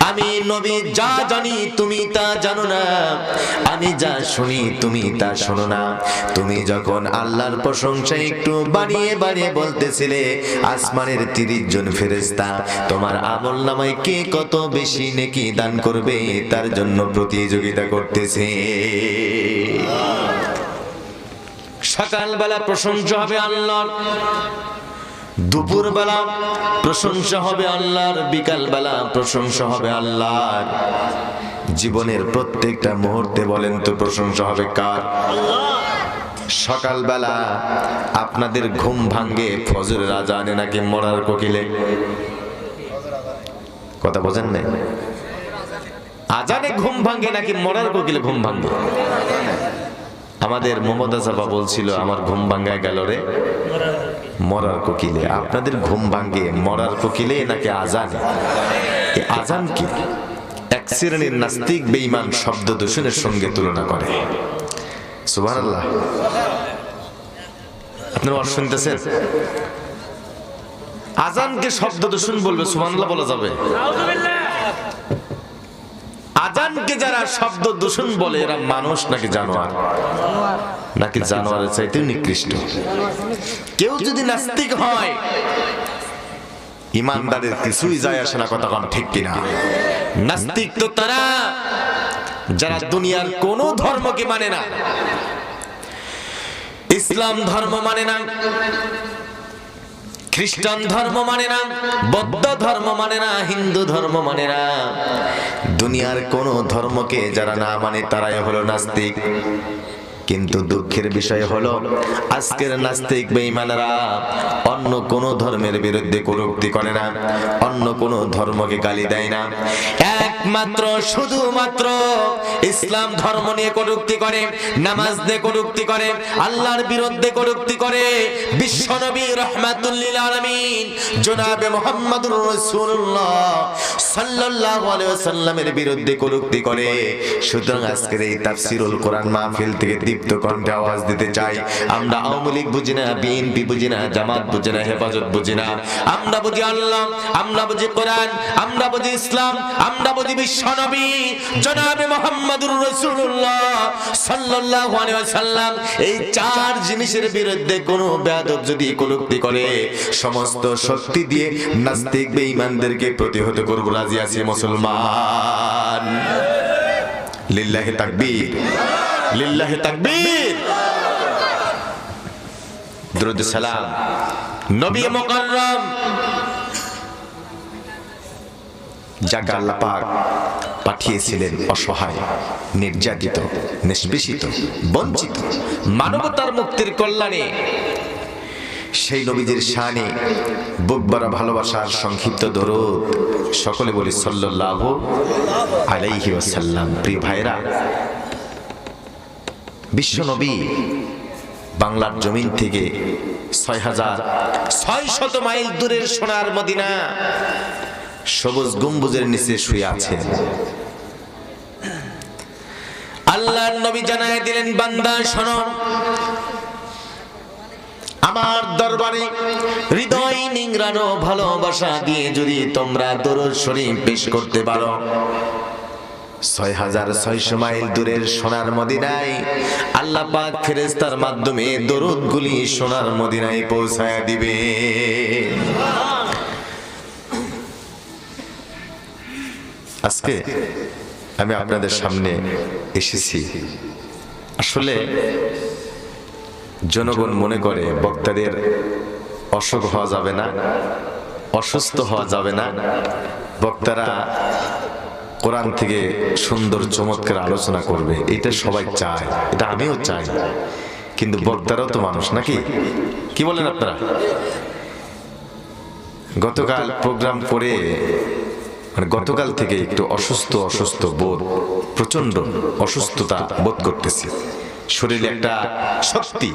আমি নবী যা জানি তুমি তা জানো না, আমি যা শুনি তুমি তা শোনো না। তুমি যখন আল্লাহর প্রশংসা একটু বাড়িয়ে বাড়িয়ে বলতেছিলে, আসমানের 30 জন ফেরেশতা তোমার আমলনামায় কে কত বেশি নেকি দান করবে তার জন্য প্রতিযোগিতা করতেছে। সকালবেলা প্রশংসা হবে আল্লাহর, দুপুরবেলা প্রশংসা হবে আল্লাহর, বিকালবেলা প্রশংসা হবে আল্লাহর। জীবনের প্রত্যেকটা মুহূর্তে বলেন তো প্রশংসা হবে কার? সকালবেলা আপনাদের ঘুম ভাঙ্গে ফজরের আজানে নাকি মরার কোকিলে? কথা বোঝেন না? আজানে ঘুম ভাঙ্গে নাকি মরার কোকিলে ঘুম ভাঙ্গে? আমাদের মমতা সাফা বলছিল আমার ঘুম ভাঙ্গায় গেল রে মরার কোকিলে। আপনাদের ঘুম ভাঙ্গে মরার কোকিলে নাকি আজানে? আজান কি এক শ্রেণীর নাস্তিক বেঈমান শব্দ দূষণের সঙ্গে তুলনা করে। সুবহানাল্লাহ। আপনারা শুনতেছেন? আজানকে শব্দ দূষণ বলবে, সুবহানাল্লাহ বলা যাবে? আজানকে যারা শব্দ দূষণ বলে এরা মানুষ নাকি জানোয়ার? নাকি জানোয়ারের চাইতেও নিকৃষ্ট। কেউ যদি নাস্তিক হয় ইমানদারের কিছুই যায় আসে না, কথা কম ঠিক কিনা? নাস্তিক তো তারা যারা দুনিয়ার কোন ধর্মকে মানে না, ইসলাম ধর্ম মানে না, খ্রিস্টান ধর্ম মানে না, বৌদ্ধ ধর্ম মানে না, হিন্দু ধর্ম মানে না, দুনিয়ার কোন ধর্মকে যারা না মানে তারাই হলো নাস্তিক। কিন্তু দুঃখের বিষয় হলো আজকের নাস্তিক বেঈমানেরা অন্য কোন ধর্মের বিরুদ্ধে কটূক্তি করে না, অন্য কোন ধর্মকে গালি দেয় না, একমাত্র শুধুমাত্র ইসলাম ধর্ম নিয়ে কটূক্তি করে, নামাজ নিয়ে কটূক্তি করে, আল্লাহর বিরুদ্ধে কটূক্তি করে, বিশ্বনবী রাহমাতুল লিল আলামিন জনাবে মুহাম্মদুর রাসূলুল্লাহ সাল্লাল্লাহু আলাইহি ওয়াসাল্লামের বিরুদ্ধে কটূক্তি করে। সুতরাং আজকের এই তাফসীরুল কোরআন মাহফিল থেকে দীপ্ত কণ্ঠে আওয়াজ দিতে চাই, আমরা আওয়ামী লীগ বুঝি না, বিএনপি বুঝি না, জামাত বুঝি না, হেফাজত বুঝি না, আমরা বুঝি আল্লাহ, আমরা বুঝি কোরআন, আমরা বুঝি ইসলাম, আমরা বুঝি বিশ্বনবী জনাবে মুহাম্মদুর রাসূলুল্লাহ সাল্লাল্লাহু আলাইহি ওয়াসাল্লাম। এই চার জিনিসের বিরুদ্ধে কোনো বেয়াদব যদি কটূক্তি করে সমস্ত শক্তি দিয়ে নাস্তিক বেঈমানদেরকে প্রতিহত করব। রাজি আছি মুসলমান? লিল্লাহি তাকবীর, লিল্লাহি তাকবীর। দুরূদ সালাম নবী মুকাররম যাকে আল্লাহ পাক পাঠিয়েছিলেন অসহায়, নির্যাতিত, নিষ্পেষিত, বঞ্চিত, মানবতার মুক্তির কল্যাণে, সেই নবীজির শানে বুক ভরা ভালোবাসার সংক্ষিপ্ত দরুদ সকলে বলি সাল্লাল্লাহু আলাইহি ওয়াসাল্লাম। প্রিয় ভাইরা, বিশ্ব নবী বাংলার জমিন থেকে ৬,৬০০ মাইল দূরের সোনার মদিনা সবুজ গম্বুজের নিচে শুয়ে আছেন। আল্লাহর নবী জানায় দিলেন, বান্দা শোনো, আমার দরবারে হৃদয় নিংড়ানো ভালোবাসা দিয়ে যদি তোমরা দরুদ শরীফ পেশ করতে পারো, ৬,৬০০ মাইল দূরের সোনার মদিনায় আল্লাহ পাক ফেরেশতার মাধ্যমে দরুদগুলি সোনার মদিনায় পৌঁছায়া দিবে। আজকে আমি আপনাদের সামনে এসেছি, আসলে জনগণ মনে করে বক্তাদের অসুখ হওয়া যাবে না, অসুস্থ হওয়া যাবে না, বক্তারা কোরআন থেকে সুন্দর চমৎকার আলোচনা করবে, এটা সবাই চায়, এটা আমিও চাই, কিন্তু বক্তারাও তো মানুষ নাকি? কি বলেন আপনারা? গতকাল প্রোগ্রাম করে গতকাল থেকে একটু অসুস্থ বোধ, প্রচন্ড অসুস্থতা বোধ করতেছি, শরীরে একটা শক্তি,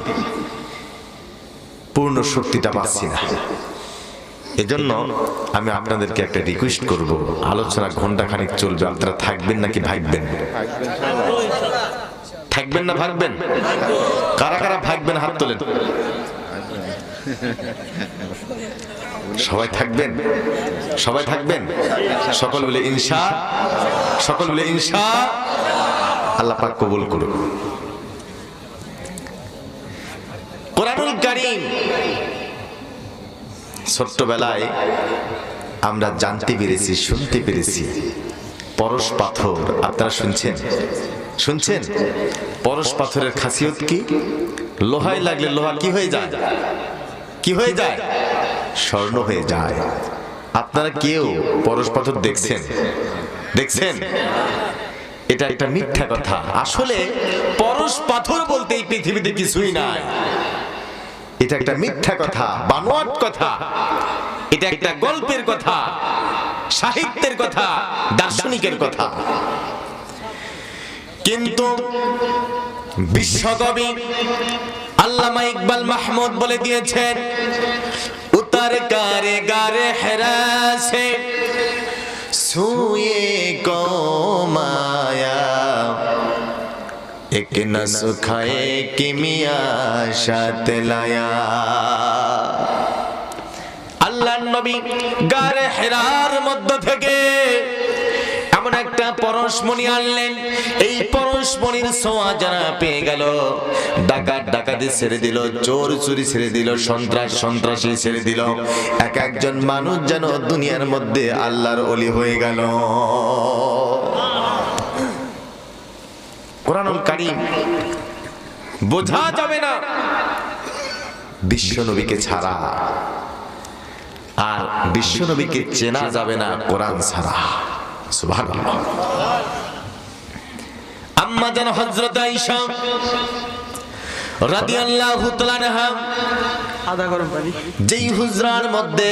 পূর্ণ শক্তিটা পাচ্ছি না। এজন্য আমি আপনাদেরকে একটা রিকোয়েস্ট করব, আলোচনা ঘন্টাখানেক চলবে, আপনারা থাকবেন নাকি ভাগবেন? থাকবেন না ভাগবেন? কারা কারা ভাগবেন হাত তোলেন। সবাই থাকবেন, সবাই থাকবেন, সকল বলে ইনশা, সকল বলে ইনশা। আল্লাহ পাক কবুল করুন। কোরআনুল কারীম ছোট্টবেলায় আমরা জানতে পেরেছি, শুনতে পেরেছি পরশ পাথর। আপনারা শুনছেন, শুনছেন পরশ পাথরের খাসিয়ত কি? লোহায় লাগলে লোহা কি হয়ে যায়? কি হয়ে যায়? স্বর্ণ হয়ে যায়। আপনারা কেউ পরশ পাথর দেখছেন? দেখছেন? এটা একটা মিথ্যা কথা। আসলে পরশ পাথর বলতে এই পৃথিবীতে কিছুই নাই। এটা একটা মিথ্যা কথা, বানোয়াট কথা। এটা একটা গল্পের কথা, সাহিত্যের কথা, দার্শনিকের কথা। কিন্তু বিশ্বকবি আল্লামা ইকবাল মাহমুদ বলে দিয়েছেন, উতার কারে গারে হেরা সে সুয়ে কো মায়া এক না সুখায়ে কিমিয়া সাথ লায়া। আল্লাহর নবী গারে হেরার মধ্য থেকে এমন একটা পরশমণি আনলেন। এই পরশমণির ছোঁয়া যারা পেয়ে গেল, ডাকাত ডাকাতি ছেড়ে দিল, চোর চুরি ছেড়ে দিল, সন্ত্রাস সন্ত্রাসী ছেড়ে দিল। এক একজন মানুষ যেন দুনিয়ার মধ্যে আল্লাহর ওলি হয়ে গেল। কোরআনুল কারীম বোঝা যাবে না বিশ্ব নবীকে ছাড়া, আর বিশ্ব নবীকে চেনা যাবে না কোরআন ছাড়া। সুবহানাল্লাহ। আম্মা জান হযরত আয়েশা রাদিয়াল্লাহু তাআলা আনহা যেই হুজরার মধ্যে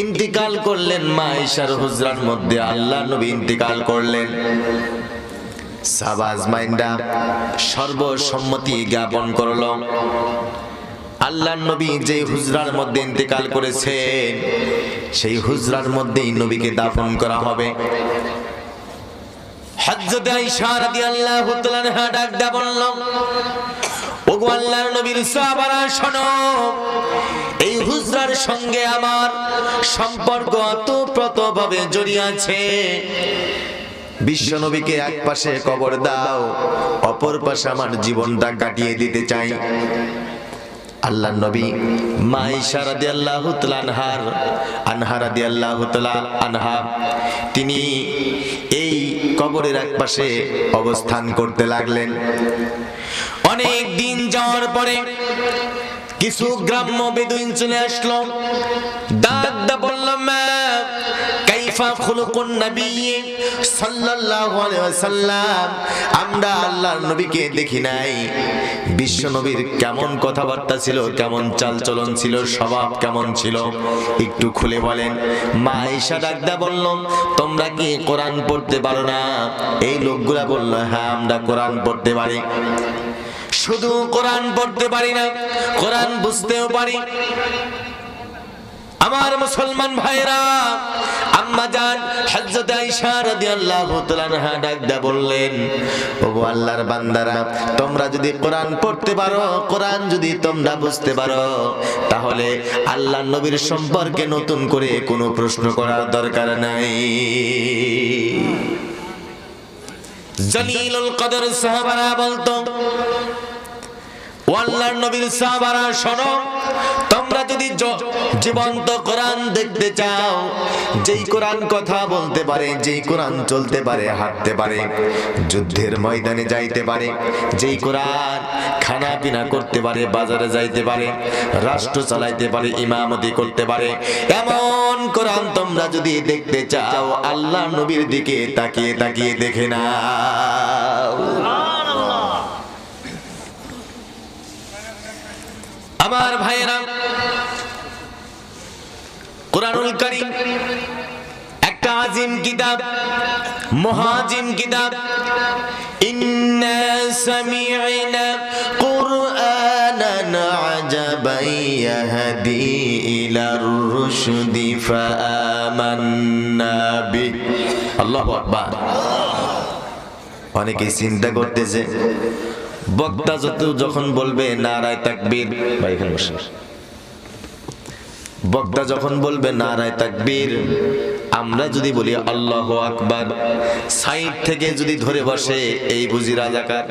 ইন্তিকাল করলেন, মা আয়েশার হুজরার মধ্যে আল্লাহর নবী ইন্তিকাল করলেন। সাহাবা আজমাইনরা সর্বসম্মতি জ্ঞাপন করলো, আল্লাহর নবী যে হুজরার মধ্যে ইন্তেকাল করেছেন সেই হুজরার মধ্যেই নবীকে দাফন করা হবে। হযরত আয়েশা রাদিয়াল্লাহু তাআলা আনহা ডাক দিয়ে বলল, ওগো আল্লাহর নবীর সাহাবারা শোনো, এই হুজরার সঙ্গে আমার সম্পর্ক ওতপ্রোতভাবে জড়িয়ে আছে। বিশ্ব নবীকে এক পাশে কবর দাও, অপর পাশে আমার জীবনটা কাটিয়ে দিতে চাই। আল্লাহর নবী মা আয়েশা রাদিয়াল্লাহু তাআলা আনহা রাদিয়াল্লাহু তাআলা আনহা তিনি এই কবরের একপাশে অবস্থান করতে লাগলেন। অনেক দিন যাওয়ার পরে কিছু গ্রাম্য বেদুইন চলে আসলো, ডাক দিয়ে বলল, মা কাইফা খুলুকুন নবী সাল্লাল্লাহু আলাইহি ওয়াসাল্লাম, আমরা আল্লাহর নবীকে দেখি নাই, বিশ্ব নবীর কেমন কথাবার্তা ছিল, কেমন চালচলন ছিল, স্বভাব কেমন ছিল, একটু খুলে বলেন। মা আয়েশা ডাক দিয়ে বলল, তোমরা কি কোরআন পড়তে পারো না? এই লোকগুলা বলল, হ্যাঁ আমরা কোরআন পড়তে পারি। শুধু কোরআন পড়তে পারি না, কোরআন বুঝতেও পারি। আমার মুসলমান ভাইরা, আম্মা জান হযরত আয়েশা রাদিয়াল্লাহু তাআলা আনহা ডাক দিয়ে বললেন, ওগো আল্লাহর বান্দারা, তোমরা যদি কোরআন পড়তে পারো, কোরআন যদি তোমরা বুঝতে পারো, তাহলে আল্লাহর নবীর সম্পর্কে নতুন করে কোনো প্রশ্ন করার দরকার নাই। জলিলুল কদর সাহাবারা বলতো, ও আল্লাহর নবীর সাহাবারা শোনো, তোমরা যদি জীবন্ত কোরআন দেখতে চাও, যেই কোরআন কথা বলতে পারে, যেই কোরআন চলতে পারে, হাঁটতে পারে, যুদ্ধের ময়দানে যাইতে পারে, যেই কোরআন খানা পিনা করতে পারে, বাজারে যাইতে পারে, রাষ্ট্র চালাইতে পারে, ইমামতি করতে পারে, এমন কোরআন তোমরা যদি দেখতে চাও, আল্লাহর নবীর দিকে তাকিয়ে তাকিয়ে দেখে নাও। আমার ভাইয়েরা, কোরআনুল কারীম একটা আজিম কিতাব, মহাজিম কিতাব। ইন্না সামি'না কুরআনান আজাবান ইয়াহদি ইলার রুশদি ফাআমান্না বিহি। আল্লাহু আকবার। অনেকে চিন্তা করতেছে, বক্তা যখন বলবে নারায়ে তাকবীর, ভাই এখানে বসে, বক্তা যখন বলবে নারায়ে তাকবীর, আমরা যদি বলি আল্লাহু আকবার, সাইড থেকে যদি ধরে বসে এই বুঝি রাজাকার,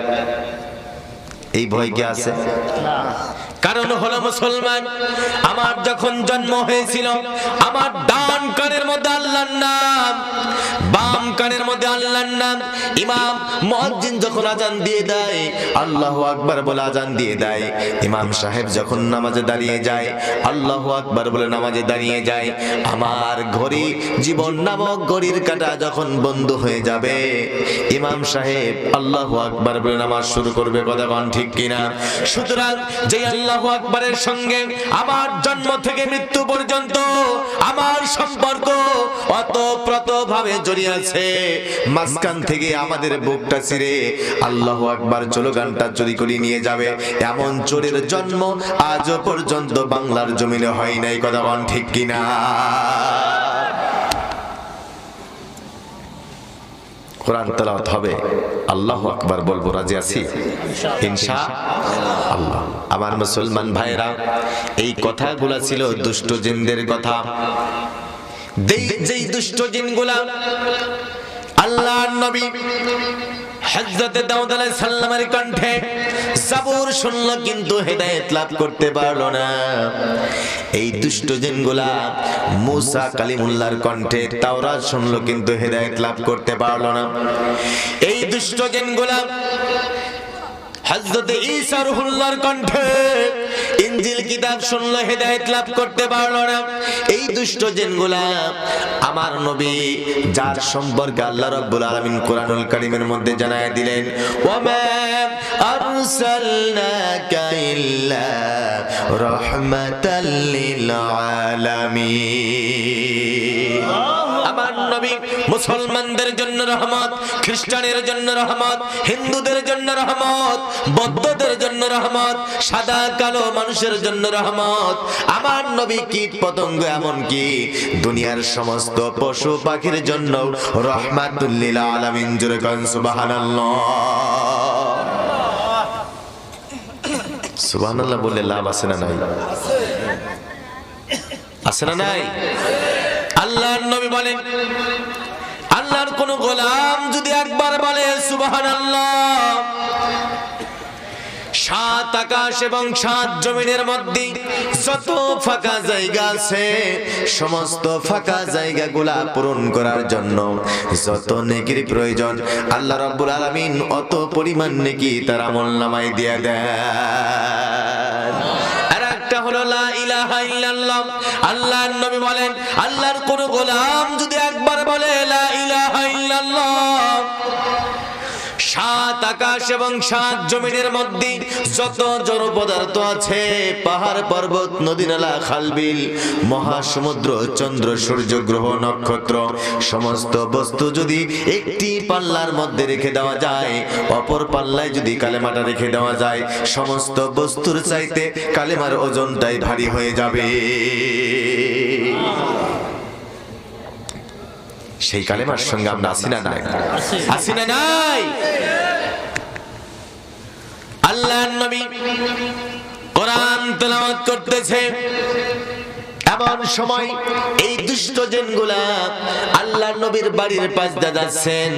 এই ভয় কি আছে? কারণ হলো মুসলমান, আমার যখন জন্ম হয়েছিল আমার ডান কানের মধ্যে আল্লাহর নাম, বাম কানের মধ্যে আল্লাহর নাম। ইমাম মুয়াজ্জিন যখন আজান দিয়ে দেয়, আল্লাহু আকবার বলে আজান দিয়ে দেয়। ইমাম সাহেব যখন নামাজে দাঁড়িয়ে যায়, আল্লাহু আকবার বলে নামাজে দাঁড়িয়ে যায়। আমার ঘড়ি, জীবন নামক ঘড়ির কাঁটা যখন বন্ধ হয়ে যাবে, ইমাম সাহেব আল্লাহু আকবার বলে নামাজ শুরু করবে। কথা কোন ঠিক কিনা? সুতরাং যে আল্লাহু আকবারের সঙ্গে আমার জন্ম থেকে মৃত্যু পর্যন্ত আমার সম্পর্ক ওতপ্রোতভাবে জড়িয়ে আছে, মাঝখান থেকে আমাদের বুকটা ছিঁড়ে আল্লাহু আকবার স্লোগানটা চুরি করে নিয়ে যাবে, এমন চোরের জন্ম আজও পর্যন্ত বাংলার জমিনে হয় নাই। কথা কোন ঠিক কিনা? কোরআন তেলাওয়াত হবে, আল্লাহু আকবার বলবো, রাজি আছি ইনশাআল্লাহ। আমার মুসলমান ভাইরা, এই কথাগুলা ছিল দুষ্ট জিনদের কথা। যেই দুষ্ট জিনগুলা আল্লাহর নবী হযরত দাউদ আলাইহিস সালামের কণ্ঠে জাবুর শুনল কিন্তু হেদায়েত লাভ করতে পারলো না। এই দুষ্ট জিনগুলা মুসা কালিমুল্লাহর কণ্ঠে তাওরাত শুনলো কিন্তু হেদায়েত লাভ করতে পারলো না। এই দুষ্ট জিনগুলা হযরত ঈসা রূহুল্লাহর কণ্ঠে ইনজিল কিতাব শুনলো, হেদায়েত লাভ করতে পারলো না। এই দুষ্ট জিনগুলা আমার নবী যার সম্পর্কে আল্লাহ রাব্বুল আলামিন কোরআনুল কারীমের মধ্যে জানায় দিলেন, ওয়ামা আরসালনাকা ইল্লা রাহমাতাল লিল আলামিন। আমার নবী মুসলমানদের জন্য রহমত, খ্রিস্টানের জন্য রহমত, হিন্দুদের জন্য রহমত, বৌদ্ধদের জন্য রহমত, সাদা কালো মানুষের জন্য রহমত। আমার নবী কীট পতঙ্গ এমনকি দুনিয়ার সমস্ত পশু পাখির জন্য রহমাতুল লিল আলামিন। জোরে কোন সুবহানাল্লাহ। সুবহানাল্লাহ বলে লাভ আছে না নাই? আছে না নাই? আল্লাহর নবী বলেন, আল্লাহর কোন গোলাম যদি একবার বলে সুবহানাল্লাহ, সাত আকাশ এবং সাত জমিনের মধ্যে যত ফাঁকা জায়গা আছে, সমস্ত ফাঁকা জায়গাগুলা পূরণ করার জন্য যত নেকির প্রয়োজন আল্লাহ রাব্বুল আলামিন অত পরিমাণ নেকি তার আমলনামায় দিয়ে দেন। আরেকটা হলো লা ইলাহা ইল্লাল্লাহ। আল্লাহর নবী বলেন, আল্লাহর কোন গোলাম যদি একবার বলে লা ইলাহা ইল্লাল্লাহ, সাত আকাশ এবং সাত জমিনের মধ্যে যত জড় পদার্থ আছে, পাহাড় পর্বত নদী নালা খালবিল মহাসমুদ্র চন্দ্র সূর্য গ্রহ নক্ষত্র সমস্ত বস্তু যদি একটি পাল্লার মধ্যে রেখে দেওয়া যায়, অপর পাল্লায় যদি কালেমাটা রেখে দেওয়া যায়, সমস্ত বস্তুর চাইতে কালেমার ওজনটাই ভারী হয়ে যাবে। সেই কালেমার সঙ্গে আমরা আছি না নাই? আছি না নাই? আল্লাহর নবী কোরআন তেলাওয়াত করতেছে, এমন সময় এই দুষ্ট জিনগুলা আল্লাহর নবীর বাড়ির পাশ দিয়ে যাচ্ছেন।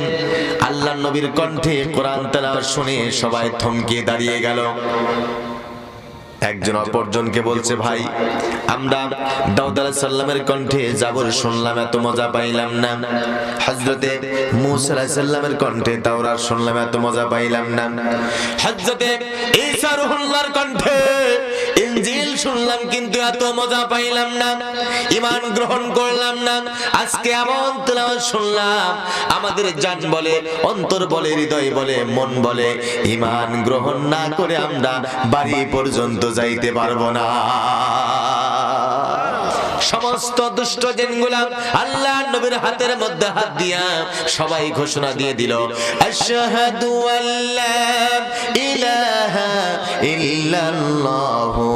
আল্লাহর নবীর কণ্ঠে কোরআন তেলাওয়াত শুনে সবাই থমকে দাঁড়িয়ে গেল। একজন অপরজনকে বলছে, ভাই আমরা দাউদ আলাইহিস সালামের কণ্ঠে জাবর শুনলাম, এত মজা পাইলাম না। হযরতে মূসা আলাইহিস সালামের কণ্ঠে তাওরাত শুনলাম, এত মজা পাইলাম না। হযরতে ঈসা রূহুল্লাহর কণ্ঠে ইনজিল শুনলাম কিন্তু এত মজা পাইলাম না, ঈমান গ্রহণ করলাম না। আজকে এমন তেলাওয়াত শুনলাম, আমাদের জান বলে, অন্তর বলে, হৃদয় বলে, মন বলে, ঈমান গ্রহণ না করে আমরা বাড়ি পর্যন্ত যাইতে পারবো না। সমস্ত দুষ্ট জিনগুলা আল্লাহর নবীর হাতের মধ্যে হাত দিয়া সবাই ঘোষণা দিয়ে দিল, আশহাদু আল্লা ইলাহা ইল্লাল্লাহু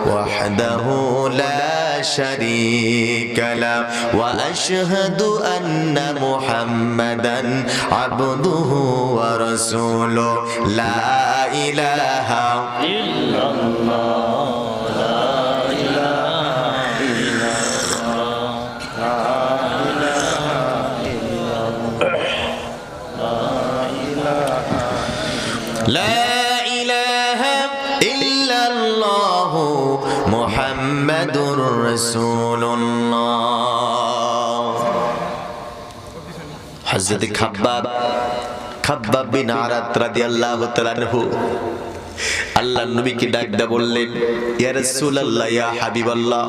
ওয়াহদাহু লা শারীকা লাহু ওয়া আশহাদু আন্না মুহাম্মাদান আবদুহু ওয়া রাসূলুহু লা ইলাহা ইল্লাল্লাহ মুহাম্মাদুর রাসূলুল্লাহ। হযরত খাব্বাব বিন আরাত রাদিয়াল্লাহু তাআলা আনহু আল্লাহর নবীকে ডাক দিয়ে বললেন, ইয়া রাসূলুল্লাহ, ইয়া হাবিবাল্লাহ,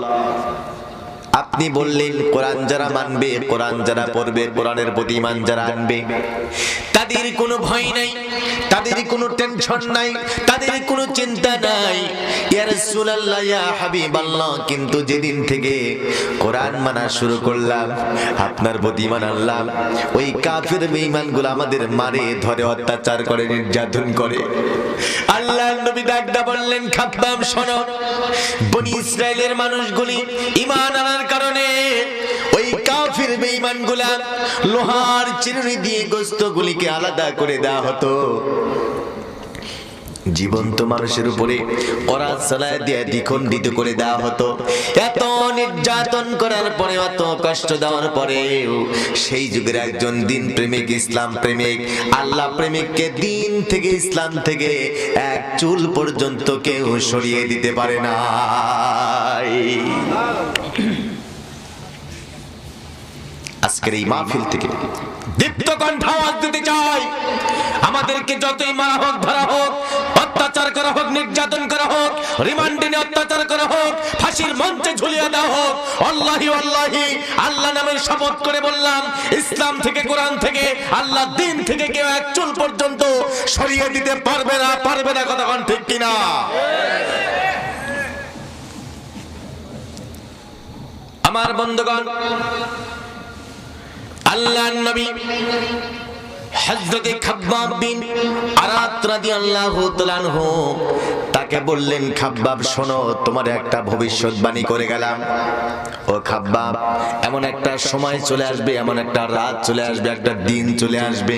আপনি বললেন কোরআন যারা মানবে, কোরআন যারা পড়বে, কোরআনের প্রতি ঈমান যারা আনবে, তাদের কোনো ভয় নাই, তাদের কোনো টেনশন নাই, তাদের কোনো চিন্তা নাই। ইয়া রাসূলুল্লাহ, ইয়া হাবিবাল্লাহ, কিন্তু যেদিন থেকে কোরআন মানা শুরু করলাম, আপনার প্রতি ঈমান আনলাম, ওই কাফির বেঈমানগুলো আমাদের মারে ধরে, অত্যাচার করে, নির্যাতন করে। আল্লাহর নবী ডাকদা বললেন, খাব্বাব শোনো, বনি ইসরাইলের মানুষগুলি ঈমান আনার কারণে ওই কাফির বেঈমানগুলা লোহার চিরুনি দিয়ে গোশতগুলিকে আলাদা করে দেওয়া হতো। জীবন্ত মানুষের উপরে ওরা চালায় দিয়ে দ্বিখণ্ডিত করে দেওয়া হতো। এত নির্যাতন করার পরে, এত কষ্ট দেওয়ার পরে সেই যুগের একজন দিন প্রেমিক, ইসলাম প্রেমিক, আল্লাহ প্রেমিককে দিন থেকে, ইসলাম থেকে এক চুল পর্যন্ত কেউ সরিয়ে দিতে পারে না। আজকের এই মাহফিল থেকে দীপ্ত কণ্ঠ আওয়াজ দিতে চাই, আমাদেরকে যতই মারা হোক, ধরা হোক, অত্যাচার করা হোক, নির্যাতন করা হোক, রিমান্ডে নিয়ে অত্যাচার করা হোক, ফাঁসির মঞ্চে ঝুলিয়ে দেওয়া হোক, আল্লাহি আল্লাহি আল্লাহ নামের শপথ করে বললাম, ইসলাম থেকে, কোরআন থেকে, আল্লাহ দিন থেকে কেউ এক চুল পর্যন্ত সরিয়ে দিতে পারবে না, পারবে না। কথা কোন ঠিক কিনা? আমার বন্ধুগণ, আল্লাহর নবী হযরত খাব্বাব বিন আরাত রাদিয়াল্লাহু তাআলা আনহু তাকে বললেন, খাব্বাব শোনো, তোমার একটা ভবিষ্যৎবাণী করে গেলাম। ও খাব্বাব, এমন একটা সময় চলে আসবে, এমন একটা রাত চলে আসবে, একটা দিন চলে আসবে,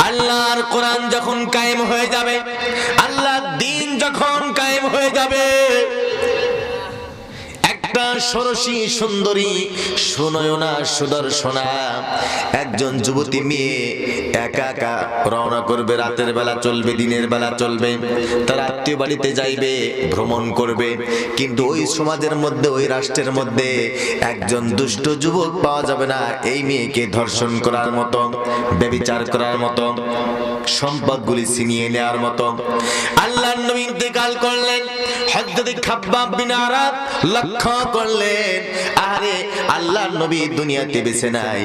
আল্লাহর কোরআন যখন কায়েম হয়ে যাবে, আল্লাহর দিন যখন কায়েম হয়ে যাবে, একটা ষোড়শী সুন্দরী, সুনয়না, সুদর্শনা একজন যুবতী মেয়ে একা একা রওনা করবে। রাতের বেলা চলবে, দিনের বেলা চলবে, তার আত্মীয় বাড়িতে যাইবে, ভ্রমণ করবে। কিন্তু ওই সমাজের মধ্যে, ওই রাষ্ট্রের মধ্যে একজন দুষ্ট যুবক পাওয়া যাবে না এই মেয়েকে ধর্ষণ করার মতো, ব্যভিচার করার মতো, সম্পদগুলি ছিনিয়ে নেওয়ার মতো। আল্লাহর নবী ইন্তেকাল করলেন। হযরত খাব্বাব বিন আরাত লক্ষ্য করলেন, আরে আল্লাহর নবী দুনিয়াতে বেঁচে নাই,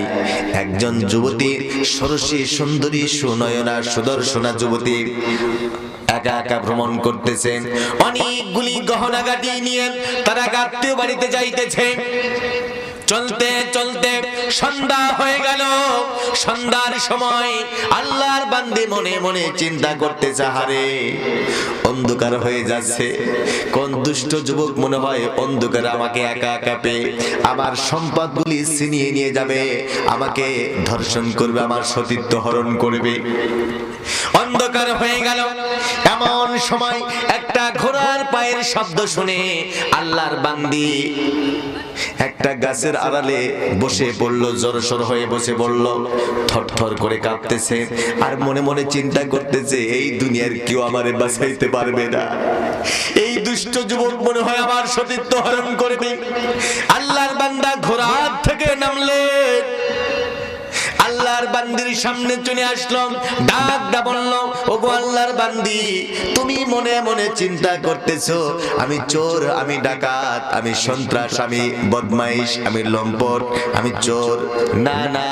একজন যুবতী, ষোড়শী সুন্দরী, সুনয়না, সুদর্শনা যুবতী একা একা ভ্রমণ করতেছেন, অনেকগুলি গহনাগাটি নিয়ে তারা আত্মীয় বাড়িতে যাইতেছে। চলতে চলতে সন্ধ্যা হয়ে গেল। সন্ধ্যার সময় আল্লাহর বান্দী মনে মনে চিন্তা করতেছে, হারে অন্ধকার হয়ে যাচ্ছে, কোন দুষ্ট যুবক মনে হয় অন্ধকারে আমাকে একা একা পেয়ে আমার সম্পদগুলি ছিনিয়ে নিয়ে যাবে, আমাকে ধর্ষণ করবে, আমার সতীত্ব হরণ করবে। অন্ধকার হয়ে গেল। এমন সময় একটা ঘোড়ার পায়ের শব্দ শুনে আল্লাহর বান্দী একটা গাছের আড়ালে বসে পড়ল, জড়সড় হয়ে বসে পড়ল, থরথর করে কাঁপতেছে আর মনে মনে চিন্তা করতেছে, এই দুনিয়ার কেউ আমারে বাঁচাইতে পারবে না, এই দুষ্ট যুবক মনে হয় আমার সতীত্ব হরণ করবে। আল্লাহর বান্দা ঘোড়ার থেকে নামলেন, আল্লাহর বান্দির সামনে চলে আসলাম, ডাক দা বলল, ওগো আল্লাহর বান্দি, তুমি মনে মনে চিন্তা করতেছো আমি চোর, আমি ডাকাত, আমি সন্ত্রাস, আমি বদমাইশ, আমি লম্পট, আমি চোর। না না,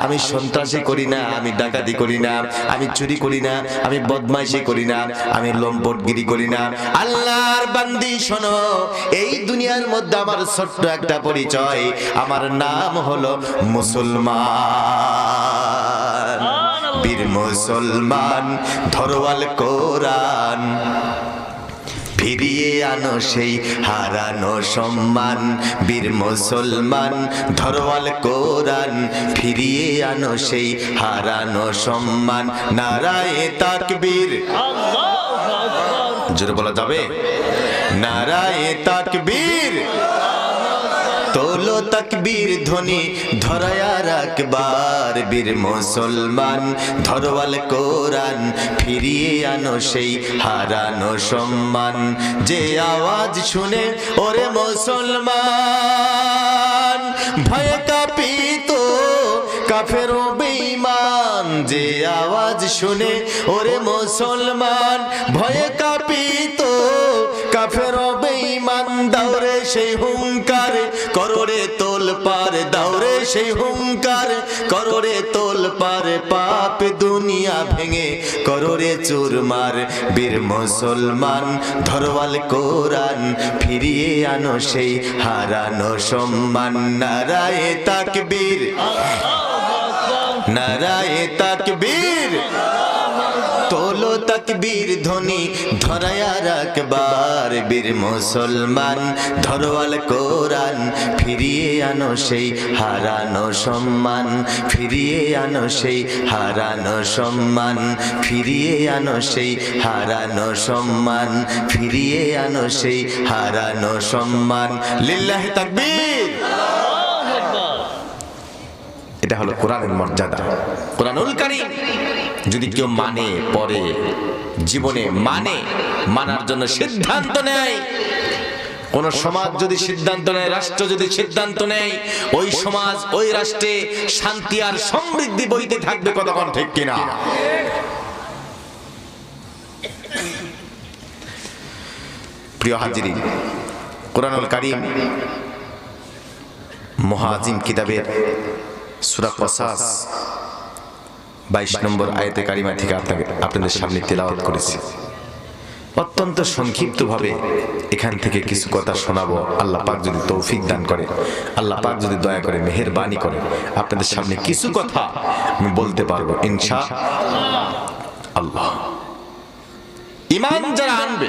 আমি সন্ত্রাসী করি না, আমি ডাকাতি করি না, আমি চুরি করি না, আমি বদমাইশি করি না, আমি লম্পটগিরি করি না। আল্লাহর বান্দি শোনো, এই দুনিয়ার মধ্যে আমার ছোট্ট একটা পরিচয়, আমার নাম হলো মুসলমান। বীর মুসলমান ধরওয়াল কোরআন, ফিরিয়ে আনো সেই হারানো সম্মান। বীর মুসলমান ধরওয়াল কোরআন, ফিরিয়ে আনো সেই হারানো সম্মান। নারায়ে তাকবীর, জোরে বলা যাবে? নারায়ে তাকবীর, তোলো তাকবীর ধ্বনি ধরায়া রাখবার। বীর মুসলমান ধরওয়াল কোরআন, ফিরিয়ে আনো সেই হারানো সম্মান। যে আওয়াজ শুনে ওরে মুসলমান ভয়ে কাঁপিত কাফের ও বেঈমান। যে আওয়াজ শুনে ওরে মুসলমান ভয়ে কাঁপিত কাফের ও বেঈমান। দাওরে সেই হুঙ্কার করোরে তোল পার, দাওরে সেই হুঙ্কার করোরে তোল পার। পাপ দুনিয়া ভেঙে করোরে চুরমার। বীর মুসলমান ধরওয়াল কোরআন, ফিরিয়ে আনো সেই হারানো সম্মান। নারায়ে তাকবীর, নারায়ে তাকবীর, তোলো তাকবীর ধ্বনি ধরায়া রাখবার। বীর মুসলমান ধরওয়াল কোরআন, ফিরিয়ে আনো সেই হারানো সম্মান। ফিরিয়ে আনো সেই হারানো সম্মান। ফিরিয়ে আনো সেই হারানো সম্মান। ফিরিয়ে আনো সেই হারানো সম্মান। লিল্লাহি তাকবীর। এটা হলো কোরআনের মর্যাদা, কোরআনুল কারীম। যদি কেউ মানে পড়ে, জীবনে মানে, মানার জন্য সিদ্ধান্ত নেয়, কোন সমাজ যদি সিদ্ধান্ত নেয়, রাষ্ট্র যদি সিদ্ধান্ত নেয়, ওই সমাজ ওই রাষ্ট্রে শান্তি আর সমৃদ্ধি বইতে থাকবে। কতক্ষণ ঠিক কিনা? প্রিয় হাজিরিন, কোরআনুল কারীম মুহাজিম কিতাবের সূরা কসাস 22 নম্বর আয়াতে কারিমা থেকে আপনাদের সামনে তেলাওয়াত করেছি। অত্যন্ত সংক্ষিপ্তভাবে এখান থেকে কিছু কথা শোনাবো। আল্লাহ পাক যদি তৌফিক দান করে, আল্লাহ পাক যদি দয়া করে মেহেরবানি করে, আপনাদের সামনে কিছু কথা আমি বলতে পারবো ইনশাআল্লাহ। ঈমান যারা আনবে,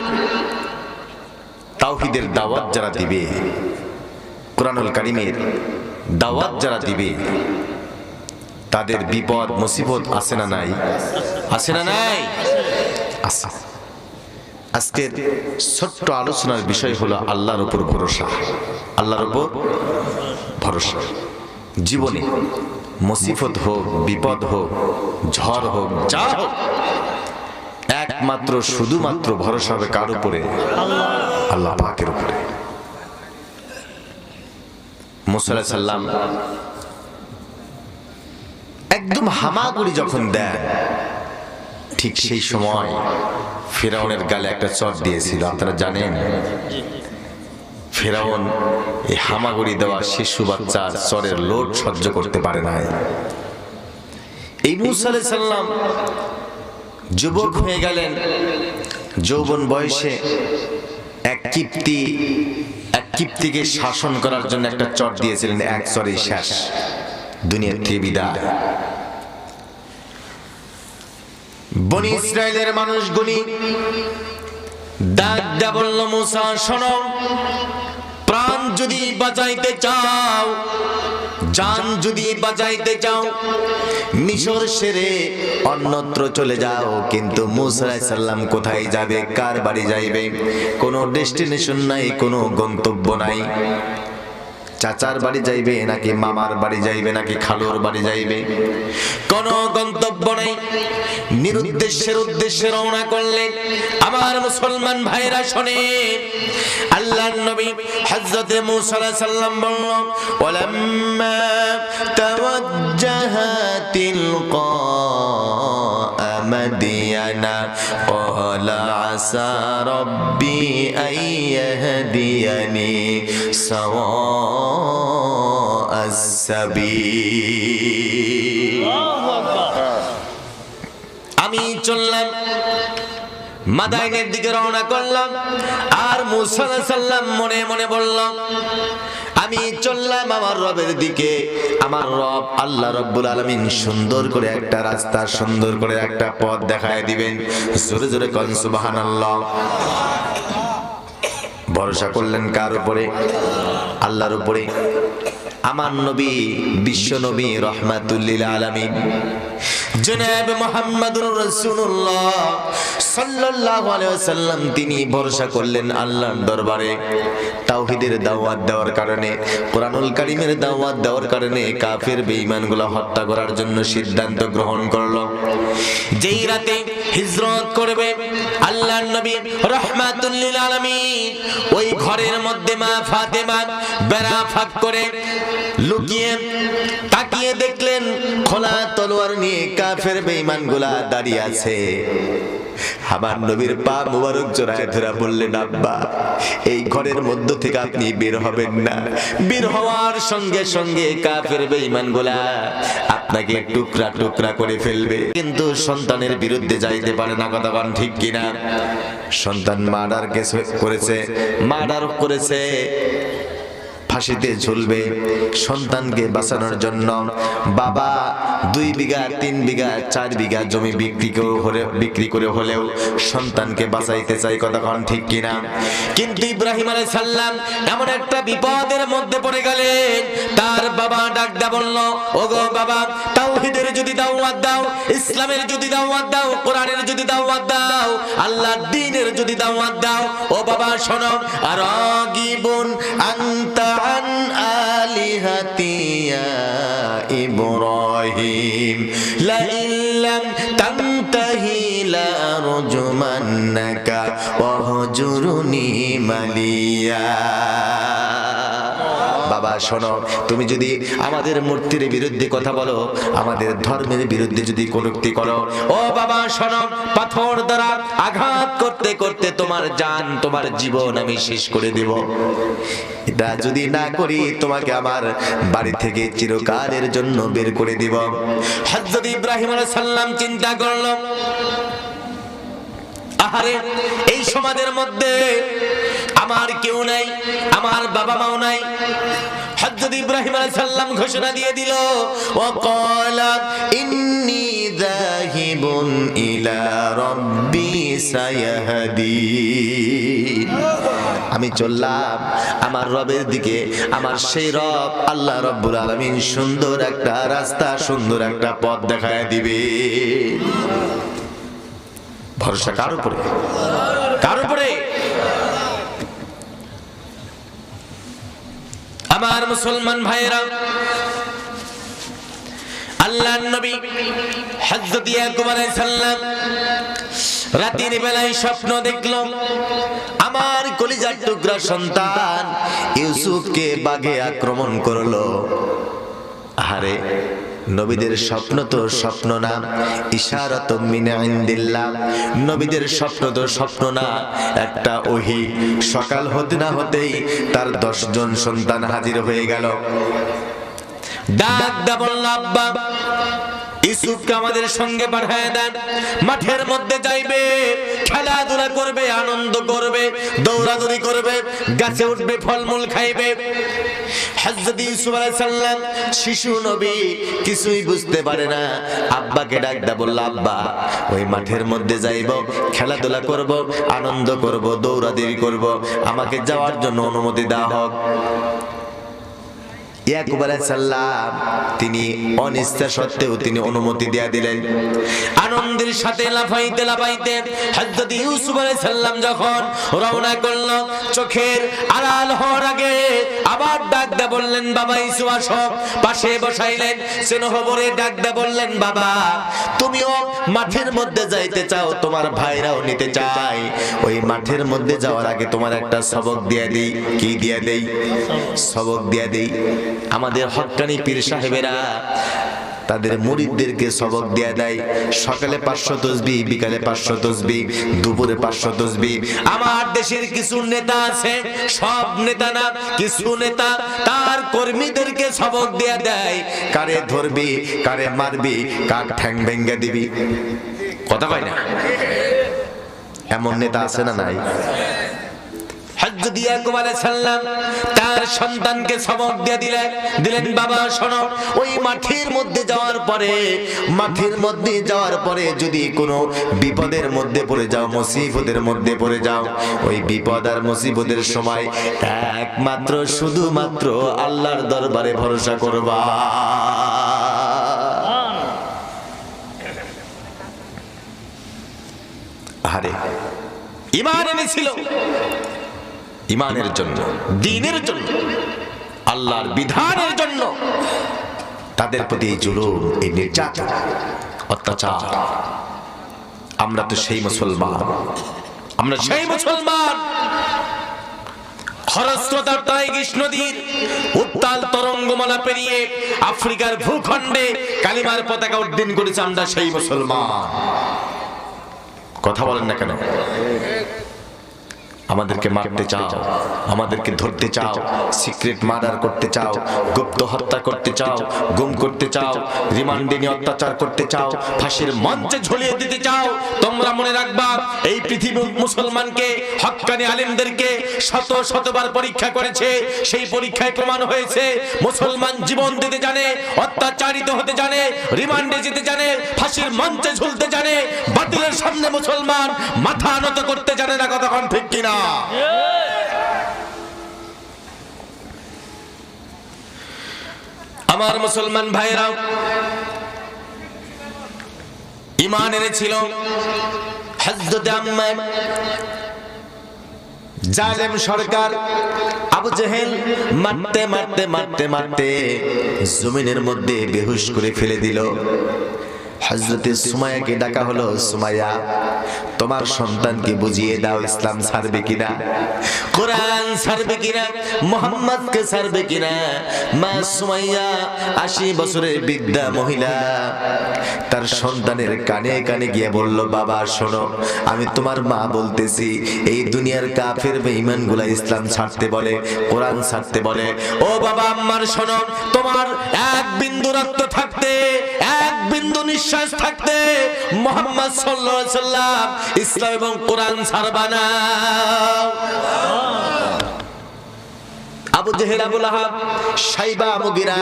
তাওহীদের দাওয়াত যারা দিবে, কোরআনুল কারীমের দাওয়াত যারা দিবে, তাদের বিপদ মুসিবত আছে না নাই? আছে না নাই? আছে। আজকের ছোট্ট আলোচনার বিষয় হলো আল্লাহর উপর ভরসা। আল্লাহর উপর ভরসা। জীবনে মুসিবত হোক, বিপদ হোক, ঝড় হোক, যা হোক, একমাত্র শুধুমাত্র ভরসা হবে কার উপরে? আল্লাহ পাকের উপরে। মুসা আলাইহিস সালাম একদম হামাগুড়ি যখন দেন, ঠিক সেই সময় ফেরাউনের গালে একটা চর দিয়েছিল। আপনারা জানেন, ফেরাউন এই হামাগুড়ি দেওয়া শিশু বাচ্চার চরের লোড সহ্য করতে পারে না। এই মুসা আলাইহিস সালাম যুবক হয়ে গেলেন, যৌবন বয়সে এক কিপ্তিকে শাসন করার জন্য একটা চর দিয়েছিলেন। এক চরে শেষ, দুনিয়ার থেকে বিদায়। বনি ইসরাইলের মানুষগুলি ডাক দেয়া বলল, মুসা শোনো, প্রাণ যদি বাঁচাইতে চাও, জান যদি বাঁচাইতে চাও, মিশর ছেড়ে অন্যত্র চলে যাও। কিন্তু মুসা আলাইহিস সালাম কোথায় যাবে? কার বাড়ি যাইবে? কোনো ডেস্টিনেশন নাই, কোনো গন্তব্য নাই। চাচার বাড়ি যাইবে নাকি মামার বাড়ি যাইবে নাকি খালুর বাড়ি যাইবে? কোনো গন্তব্য নাই। নিরুদ্দেশ্যের উদ্দেশ্যে রওনা করলেন। আমার মুসলমান ভাইরা শোনেন, আল্লাহর নবী হযরত মুসা আলাইহিস সালাম বলল, ওয়ালাম্মা তাওয়াজ্জাহা তিলকা মাদিয়ানা ক্বালা আসা রাব্বি আইয়াহদিয়ানি সাওয়া السبيل চললাম, মাদাইনের দিকে রওনা করলাম। আর মুসা আলাইহিস সালাম মনে মনে বলল, আমি চললাম আমার রবের দিকে, আমার রব আল্লাহ রাব্বুল আলামিন সুন্দর করে একটা রাস্তা, সুন্দর করে একটা পথ দেখায় দিবেন। জোরে জোরে কোন সুবহানাল্লাহ। ভরসা করলেন কার উপরে? আল্লাহর উপরে। আমার নবী, বিশ্ব নবী রাহমাতুল লিল আলামিন জনাব মুহাম্মদুর রাসূলুল্লাহ সাল্লাল্লাহু আলাইহি ওয়াসাল্লাম, তিনি ভরসা করলেন আল্লাহর দরবারে। তাওহীদের দাওয়াত দেওয়ার কারণে, কোরআনুল কারীমের দাওয়াত দেওয়ার কারণে কাফের বেঈমানগুলো হত্যা করার জন্য সিদ্ধান্ত গ্রহণ করলো। যেই রাতে হিজরত করবে আল্লাহর নবী রাহমাতুল লিল আলামিন, ওই ঘরের মধ্যে মা ফাতেমা বেড়া ফাঁক করে লুকিয়ে তাকিয়ে দেখলেন খোলা তলোয়ার নিয়ে কাফের বেঈমানগুলা দাঁড়িয়ে আছে। আমার নবীর পা মুবারক জড়ায় ধরে বললেন, আব্বা, এই ঘরের মধ্য থেকে আপনি বের হবেন না। বের হওয়ার সঙ্গে সঙ্গে কাফের বেঈমানগুলা আপনাকে টুকরা টুকরা করে ফেলবে। কিন্তু সন্তানের বিরুদ্ধে যাইতে পারে না, কথা বলেন ঠিক কিনা? সন্তান মার্ডার কেস করেছে, মার্ডার করেছে, ফাঁসিতে ঝুলবে। সন্তানকে বাঁচানোর জন্য বাবা 2 বিঘা 3 বিঘা 4 বিঘা জমি বিক্রি করে হলেও সন্তানকে বাঁচাইতে চাই, কথা কোন ঠিক কিনা? কিন্তু ইব্রাহিম আলাইহিস সালাম এমন একটা বিপদের মধ্যে পড়ে গেলেন, তার বাবা ডাক দেয়া বলল, ওগো বাবা, তাওহীদের যদি দাওয়াত দাও, ইসলামের যদি দাওয়াত দাও, কোরআনের যদি দাওয়াত দাও, আল্লাহর দ্বীনের যদি দাওয়াত দাও, ও বাবা শোনো, আরাগিবুন আনতা আন আলিহাতি ইয়া ইব্রাহিম লা ইল্লাম তানতাহি লা আরজুমান্নাকা ওয়াহজুরনি মালিয়া। বাবা শোনো, তুমি যদি আমাদের মূর্তির বিরুদ্ধে কথা বলো, আমাদের ধর্মের বিরুদ্ধে যদি কটূক্তি করো, ও বাবা শোনো, পাথর দ্বারা আঘাত করতে করতে তোমার জান, তোমার জীবন আমি শেষ করে দেব। এটা যদি না করি তোমাকে আমার বাড়ি থেকে চিরকালের জন্য বের করে দিব। হযরত ইব্রাহিম আলাইহিস সালাম চিন্তা করলো, আহারে, এই সমাজের মধ্যে আমার কেউ নাই, আমার বাবা মাও নাই। হযরত ইব্রাহিম আলাইহিস সালাম ঘোষণা দিয়ে দিল, ওয়াকালা ইন্নী যাহিবুন ইলা রাব্বি সায়াহদিন। আমি চললাম আমার রবের দিকে, আমার সেই রব আল্লাহ রাব্বুল আলামিন সুন্দর একটা রাস্তা, সুন্দর একটা পথ দেখায় দিবে। ভরসা কার উপরে? কার উপরে? আমার মুসলমান ভাইরা, আল্লাহর নবী হযরত ইয়াকুব আলাইহিস সালাম রাতের বেলায় স্বপ্ন দেখলো, আমার কলিজার টুকরা সন্তান ইউসুফকে বাঘে আক্রমণ করলো। আরে, নবীদের স্বপ্ন তো স্বপ্ন না, ইশারাতুম মিন ইনদিল্লাহ। নবীদের স্বপ্ন তো স্বপ্ন না, একটা ওহী। সকাল হতে না হতেই তার 10 জন সন্তান হাজির হয়ে গেল। ডাক দা বলল, আব্বা, ইউসুফকে আমাদের সঙ্গে পাঠায় দেন, মাঠের মধ্যে যাইবে, খেলাধুলা করবে, আনন্দ করবে, দৌড়াদৌড়ি করবে, গাছে উঠবে, ফলমূল খাইবে। হযরত ইউসুফ আলাইহিস সালাম শিশু নবী, কিছুই বুঝতে পারে না। আব্বাকে ডাক দা বলল, আব্বা, ওই মাঠের মধ্যে যাইব, খেলাধুলা করব, আনন্দ করব, দৌড়াদৌড়ি করব, আমাকে যাওয়ার জন্য অনুমতি দেওয়া হোক। ইয়াকুব আলাইহিস সালাম তিনি অনিচ্ছা সত্ত্বেও তিনি অনুমতি দিয়ে দিলেন। আনন্দের সাথে লাফাইতে লাফাইতে হযরত ইউসুফ আলাইহিস সালাম যখন রওনা করল, চোখের আড়াল হওয়ার আগে আবার ডাক দিয়ে বললেন, বাবা ইউসুফ আসো। পাশে বসাইলেন, স্নেহ ভরে ডাক দিয়ে বললেন, বাবা, তুমিও মাঠের মধ্যে যাইতে চাও, তোমার ভাইরাও নিতে চায়। ওই মাঠের মধ্যে যাওয়ার আগে তোমার একটা সবক দিয়ে দেই। কি দিয়ে দেই? সবক দিয়ে দেই। আমাদের হক্কানি পীর সাহেবেরা তাদের মুরিদদেরকে সবক দেয়া দেয়। সকালে 500 তাসবিহ, বিকালে 500 তাসবিহ, দুপুরে 500 তাসবিহ। আমার দেশের কিছু নেতা আছে, সব নেতা না, কিছু নেতা তার কর্মীদেরকে সবক দেয়া দেয়, কারে ধরবি, কারে মারবি, কার ঠ্যাং ভেঙে দিবি। কথা কয় না? এমন নেতা আছে না নাই? হযরত ইয়াকুব আলাইহিস সালাম তার সন্তানকে সবক দিয়ে দিলেন বাবা শোনো, ওই মাঠের মধ্যে যাওয়ার পরে যদি কোনো বিপদের মধ্যে পড়ে যাও, মুসিবতের মধ্যে পড়ে যাও, ওই বিপদ আর মুসিবতের সময় একমাত্র শুধুমাত্র আল্লাহর দরবারে ভরসা করবা। আরে ঈমান এনেছিল, ঈমানের জন্য, দ্বীনের জন্য, আল্লাহর বিধানের জন্য। তাদের প্রতি এই জুলুম, এই নির্যাতন, অত্যাচার, আমরা তো সেই মুসলমান, আমরা সেই মুসলমান। খরস্রোতার টাইগ্রিস নদীর উত্তাল তরঙ্গমালা পেরিয়ে আফ্রিকার ভূখণ্ডে কালিমার পতাকা উড্ডীন করেছে আমরা সেই মুসলমান। কথা বলেন না কেন? আমাদেরকে মারতে চাও, আমাদেরকে ধরতে চাও, সিক্রেট মার্ডার করতে চাও, গুপ্ত হত্যা করতে চাও, গুম করতে চাও, রিমান্ডে নিয়ে অত্যাচার করতে চাও, ফাঁসির মঞ্চে ঝুলিয়ে দিতে চাও। তোমরা মনে রাখবা, এই পৃথিবীর মুসলমানকে, হক্কানি আলেমদেরকে শতবার পরীক্ষা করেছে। সেই পরীক্ষায় প্রমাণ হয়েছে মুসলমান জীবন দিতে জানে, অত্যাচারিত হতে জানে, রিমান্ডে যেতে জানে, ফাঁসির মঞ্চে ঝুলতে জানে। বাতিলের সামনে মুসলমান মাথা নত করতে জানে না। কথা কোন ঠিক কিনা? আমার মুসলমান ভাইরা, ঈমান এনেছিল হযরত আম্মার। জালেম সরকার আবু জেহেল মারতে জমিনের মধ্যে বেহুশ করে ফেলে দিল। হযরতে সুমাইয়াকে ডাকা হলো, সুমাইয়া তোমার সন্তানকে বুঝিয়ে দাও ইসলাম ছাড়বে কিনা, কোরআন ছাড়বে কিনা, মুহাম্মদকে ছাড়বে কিনা। মা সুমাইয়া 80 বছরের বৃদ্ধা মহিলা তার সন্তানের কানে কানে গিয়ে বলল, বাবা শোনো, আমি তোমার মা বলতেছি, এই দুনিয়ার কাফের বেঈমানগুলা ইসলাম ছাড়তে বলে, কোরআন ছাড়তে বলে। ও বাবা আম্মার শোনো, তোমার এক বিন্দু রক্ত থাকতে, এক বিন্দু নিঃশ্বাস থাকতে মুহাম্মদ সাল্লাল্লাহু আলাইহি ওয়াসাল্লাম ইসলাম এবং কোরআন ছাড়বা না। আবু জেহেল, আবু লাহাব, সাইবা, মুগিরা,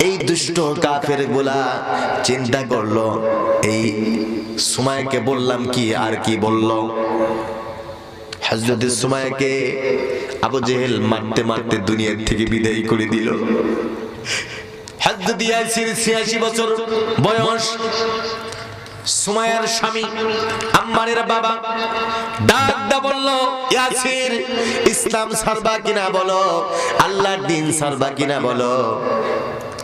এই দুষ্ট কাফের গুলা চিন্তা করলো, এই সুমাইয়াকে বললাম কি আর কি বললো। হযরত সুমাইয়াকে আবু জেহেল মারতে মারতে দুনিয়ার থেকে বিদায় করে দিল। হযরত ইয়াসির 86 বছর বয়স, সুমাইয়ার স্বামী আম্মারের বাবা ডাক দা বলল, ইয়াসির ইসলাম ছাড়বা কিনা বলো, আল্লাহর দ্বীন ছাড়বা কিনা বলো।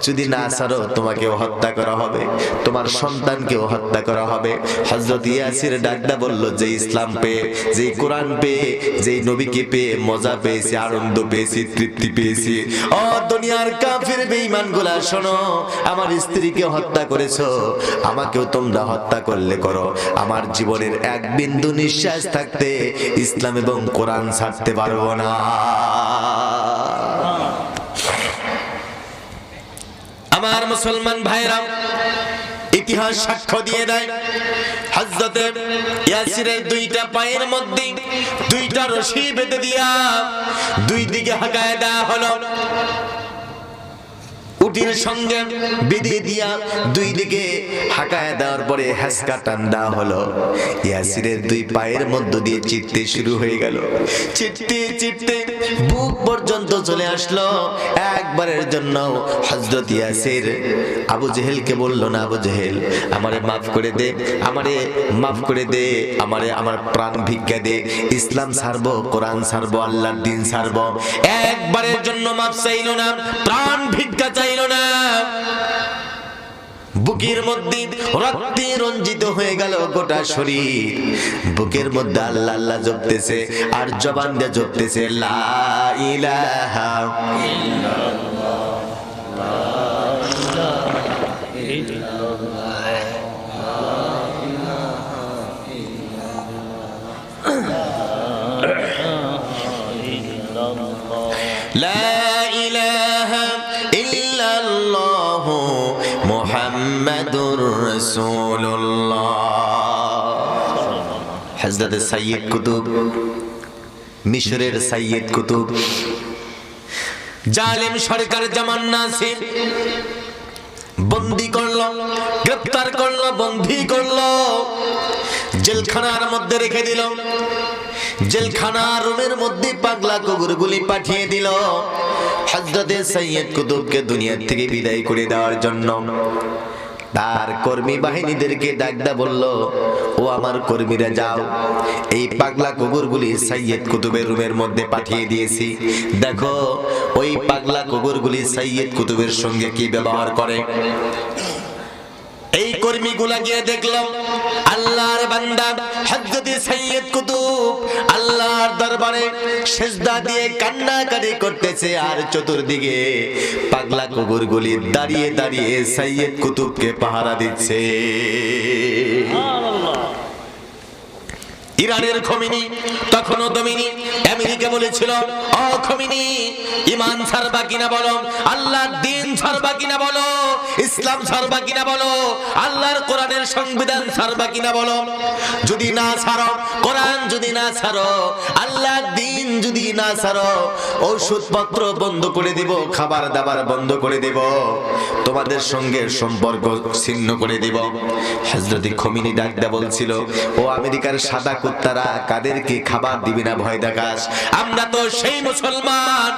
যদি না ছাড়ো তোমাকেও হত্যা করা হবে, তোমার সন্তানকেও হত্যা করা হবে। হযরত ইয়াসির ডাকদা বলল, যে ইসলাম পেয়ে, যে কোরআন পেয়ে, যে নবীকে পেয়ে মজা পেয়েছি, আনন্দ পেয়েছি, তৃপ্তি পেয়েছি, ও দুনিয়ার কাফির বেঈমানগুলা শোনো, আমার স্ত্রীকে হত্যা করেছো, আমাকেও তোমরা হত্যা করলে করো, আমার জীবনের এক বিন্দু নিঃশ্বাস থাকতে ইসলাম এবং কোরআন ছাড়তে পারবো না। আমার মুসলমান ভাইরা, ইতিহাস সাক্ষ্য দিয়ে দেয়, হযরত ইয়াসিরের দুইটা পায়ের মধ্যে দুইটা রশি বেঁধে দিয়া দুই দিকে হাঁকায় দেওয়া হলো। উটির সঙ্গে বেঁধে দিয়া দুই দিকে হাঁকায় দেওয়ার পরে হ্যাসকা টান দেওয়া হলো। ইয়াসিরের দুই পায়ের মধ্য দিয়ে চিটতে শুরু হয়ে গেল। চিটতে চিটতে বুক পর্যন্ত চলে আসলো। একবারের জন্য হযরত ইয়াসির আবু জেহেলকে বলল, না আবু জেহেল, আমারে মাফ করে দে, আমারে মাফ করে দে, আমারে আমার প্রাণ ভিক্ষা দে, ইসলাম ছাড়বো, কোরআন ছাড়বো, আল্লাহর দ্বীন ছাড়বো। একবারের জন্য মাফ চাইলো না, প্রাণ ভিক্ষা চাইলো না। বুকের মধ্যে রক্তে রঞ্জিত হয়ে গেল গোটা শরীর। বুকের মধ্যে আল্লাহ আল্লাহ জপতেছে আর জবান দিয়ে জপতেছে, লা ইলাহা মুহাম্মাদুর রাসূলুল্লাহ। হযরত সাইয়্যিদ কুতুব, মিশরের সাইয়্যিদ কুতুব, জালেম সরকার জামান নাসির বন্দী করলো, গ্রেফতার করলো, বন্দী করলো, জেলখানার মধ্যে রেখে দিল। জেলখানার রুমের মধ্যে পাগলা কুকুরগুলি পাঠিয়ে দিল হযরত সাইয়্যিদ কুতুবকে দুনিয়া থেকে বিদায় করে দেওয়ার জন্য। তার কর্মী বাহিনীদেরকে ডাকদা বলল, ও আমার কর্মীরা যাও, এই পাগলা কুকুরগুলি সাইয়্যিদ কুতুবের রুমের মধ্যে পাঠিয়ে দিয়েছি, দেখো ওই পাগলা কুকুরগুলি সাইয়্যিদ কুতুবের সঙ্গে কি ব্যবহার করে। এই কর্মীগুলা গিয়ে দেখলাম আল্লাহর বান্দা হযরত সাইয়্যিদ কুতুব আল্লাহর দরবারে সিজদা দিয়ে কান্নাকাটি করতেছে, আর চতুর্দিকে পাগলা কুকুরগুলি দাঁড়িয়ে দাঁড়িয়ে সাইয়্যিদ কুতুবকে পাহারা দিচ্ছে। ইরানের খমিনি, তখনও দমিনি, আমেরিকা বলেছিল, ও খমিনি, ঈমান ছাড়বা কিনা বলো, আল্লাহর দ্বীন ছাড়বা কিনা বলো, ইসলাম ছাড়বা কিনা বলো, আল্লাহর কোরআনের সংবিধান ছাড়বা কিনা বলো। যদি না ছাড়ো, কোরআন যদি না ছাড়ো, আল্লাহর দ্বীন যদি না ছাড়ো, ঔষধপত্র বন্ধ করে দিব, খাবার দাবার বন্ধ করে দেব, তোমাদের সঙ্গে সম্পর্ক ছিন্ন করে দিব। হযরত খমিনি ডাকদা বলছিল, ও আমেরিকার সাদা কুত্তারা, কাদেরকে খাবার দিবি না ভয় দেখাস? আমরা তো সেই মুসলমান,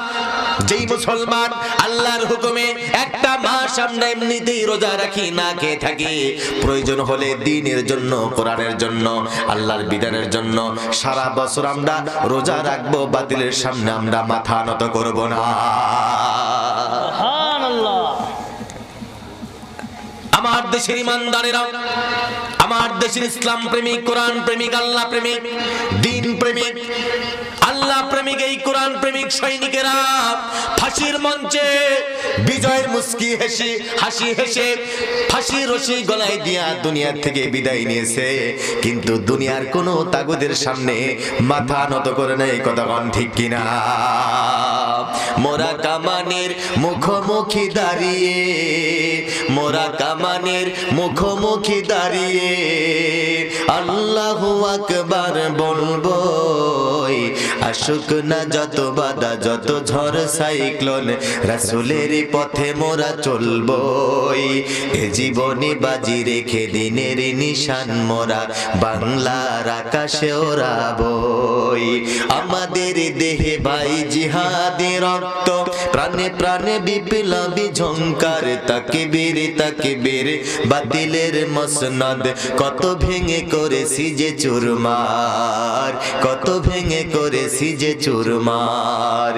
যেই মুসলমান আল্লাহর হুকুমে একটা মাস আমরা এমনিতেই রোজা রাখি, না খেয়ে থাকি, প্রয়োজন হলে দ্বীনের জন্য, কোরআনের জন্য, আল্লাহর বিধানের জন্য সারা বছর আমরা রোজা রাখবো, বাতিলের সামনে আমরা মাথা নত করব না। আমার দেশের ইমানদারেরা, আমার দেশের ইসলাম প্রেমিক, কোরআন প্রেমিক, আল্লাহ প্রেমিক, দ্বীন প্রেমিক, আল্লাহ প্রেমিক, এই কোরআন প্রেমিক সৈনিকেরা ফাঁসির মঞ্চে বিজয়ের মুস্কি হেসে, হাসি হেসে ফাঁসির রশি গলায় দিয়া দুনিয়া থেকে বিদায় নিয়েছে, কিন্তু দুনিয়ার কোন তাগুদের সামনে মাথা নত করে নাই। কথা কোন ঠিক কিনা? মোরা কামানের মুখোমুখি দাঁড়িয়ে, মোরা কামানের মুখোমুখি দাঁড়িয়ে আল্লাহু আকবার বলবো, আসুক না যত বাধা, যত ঝড় সাইক্লোন, রাসূলের পথে মোরা চলবো, এ জীবনে বাজি রেখে দিনের নিশান মোরা বাংলার আকাশে ওড়াবো। আমাদের দেহে ভাই জিহাদের রক্ত, প্রাণে প্রাণে বিপ্লবী ঝংকার, তাকবীর তাকবীর, বাতিলের মসনদ কত ভেঙে করেছি যে চুরমার, কত ভেঙে করেছি যে চুরমার।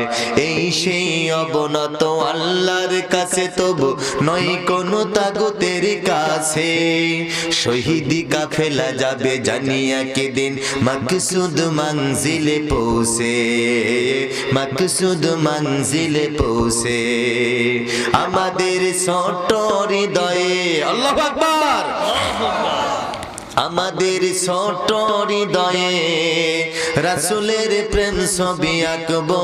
এই সেই অবনত আল্লাহর কাছে, তবু নয় কোনো তাগুতের কাছে, শহীদি কাফেলা যাবে জানিয়া কেদিন মাকসুদ মঞ্জিলে পৌঁছে, মাকসুদ মঞ্জিলে পৌঁছে। আমাদের ছোট হৃদয়ে, আল্লাহু আকবার, আমাদের ছোট হৃদয়ে রাসূলের প্রেম ছবি আঁকবো,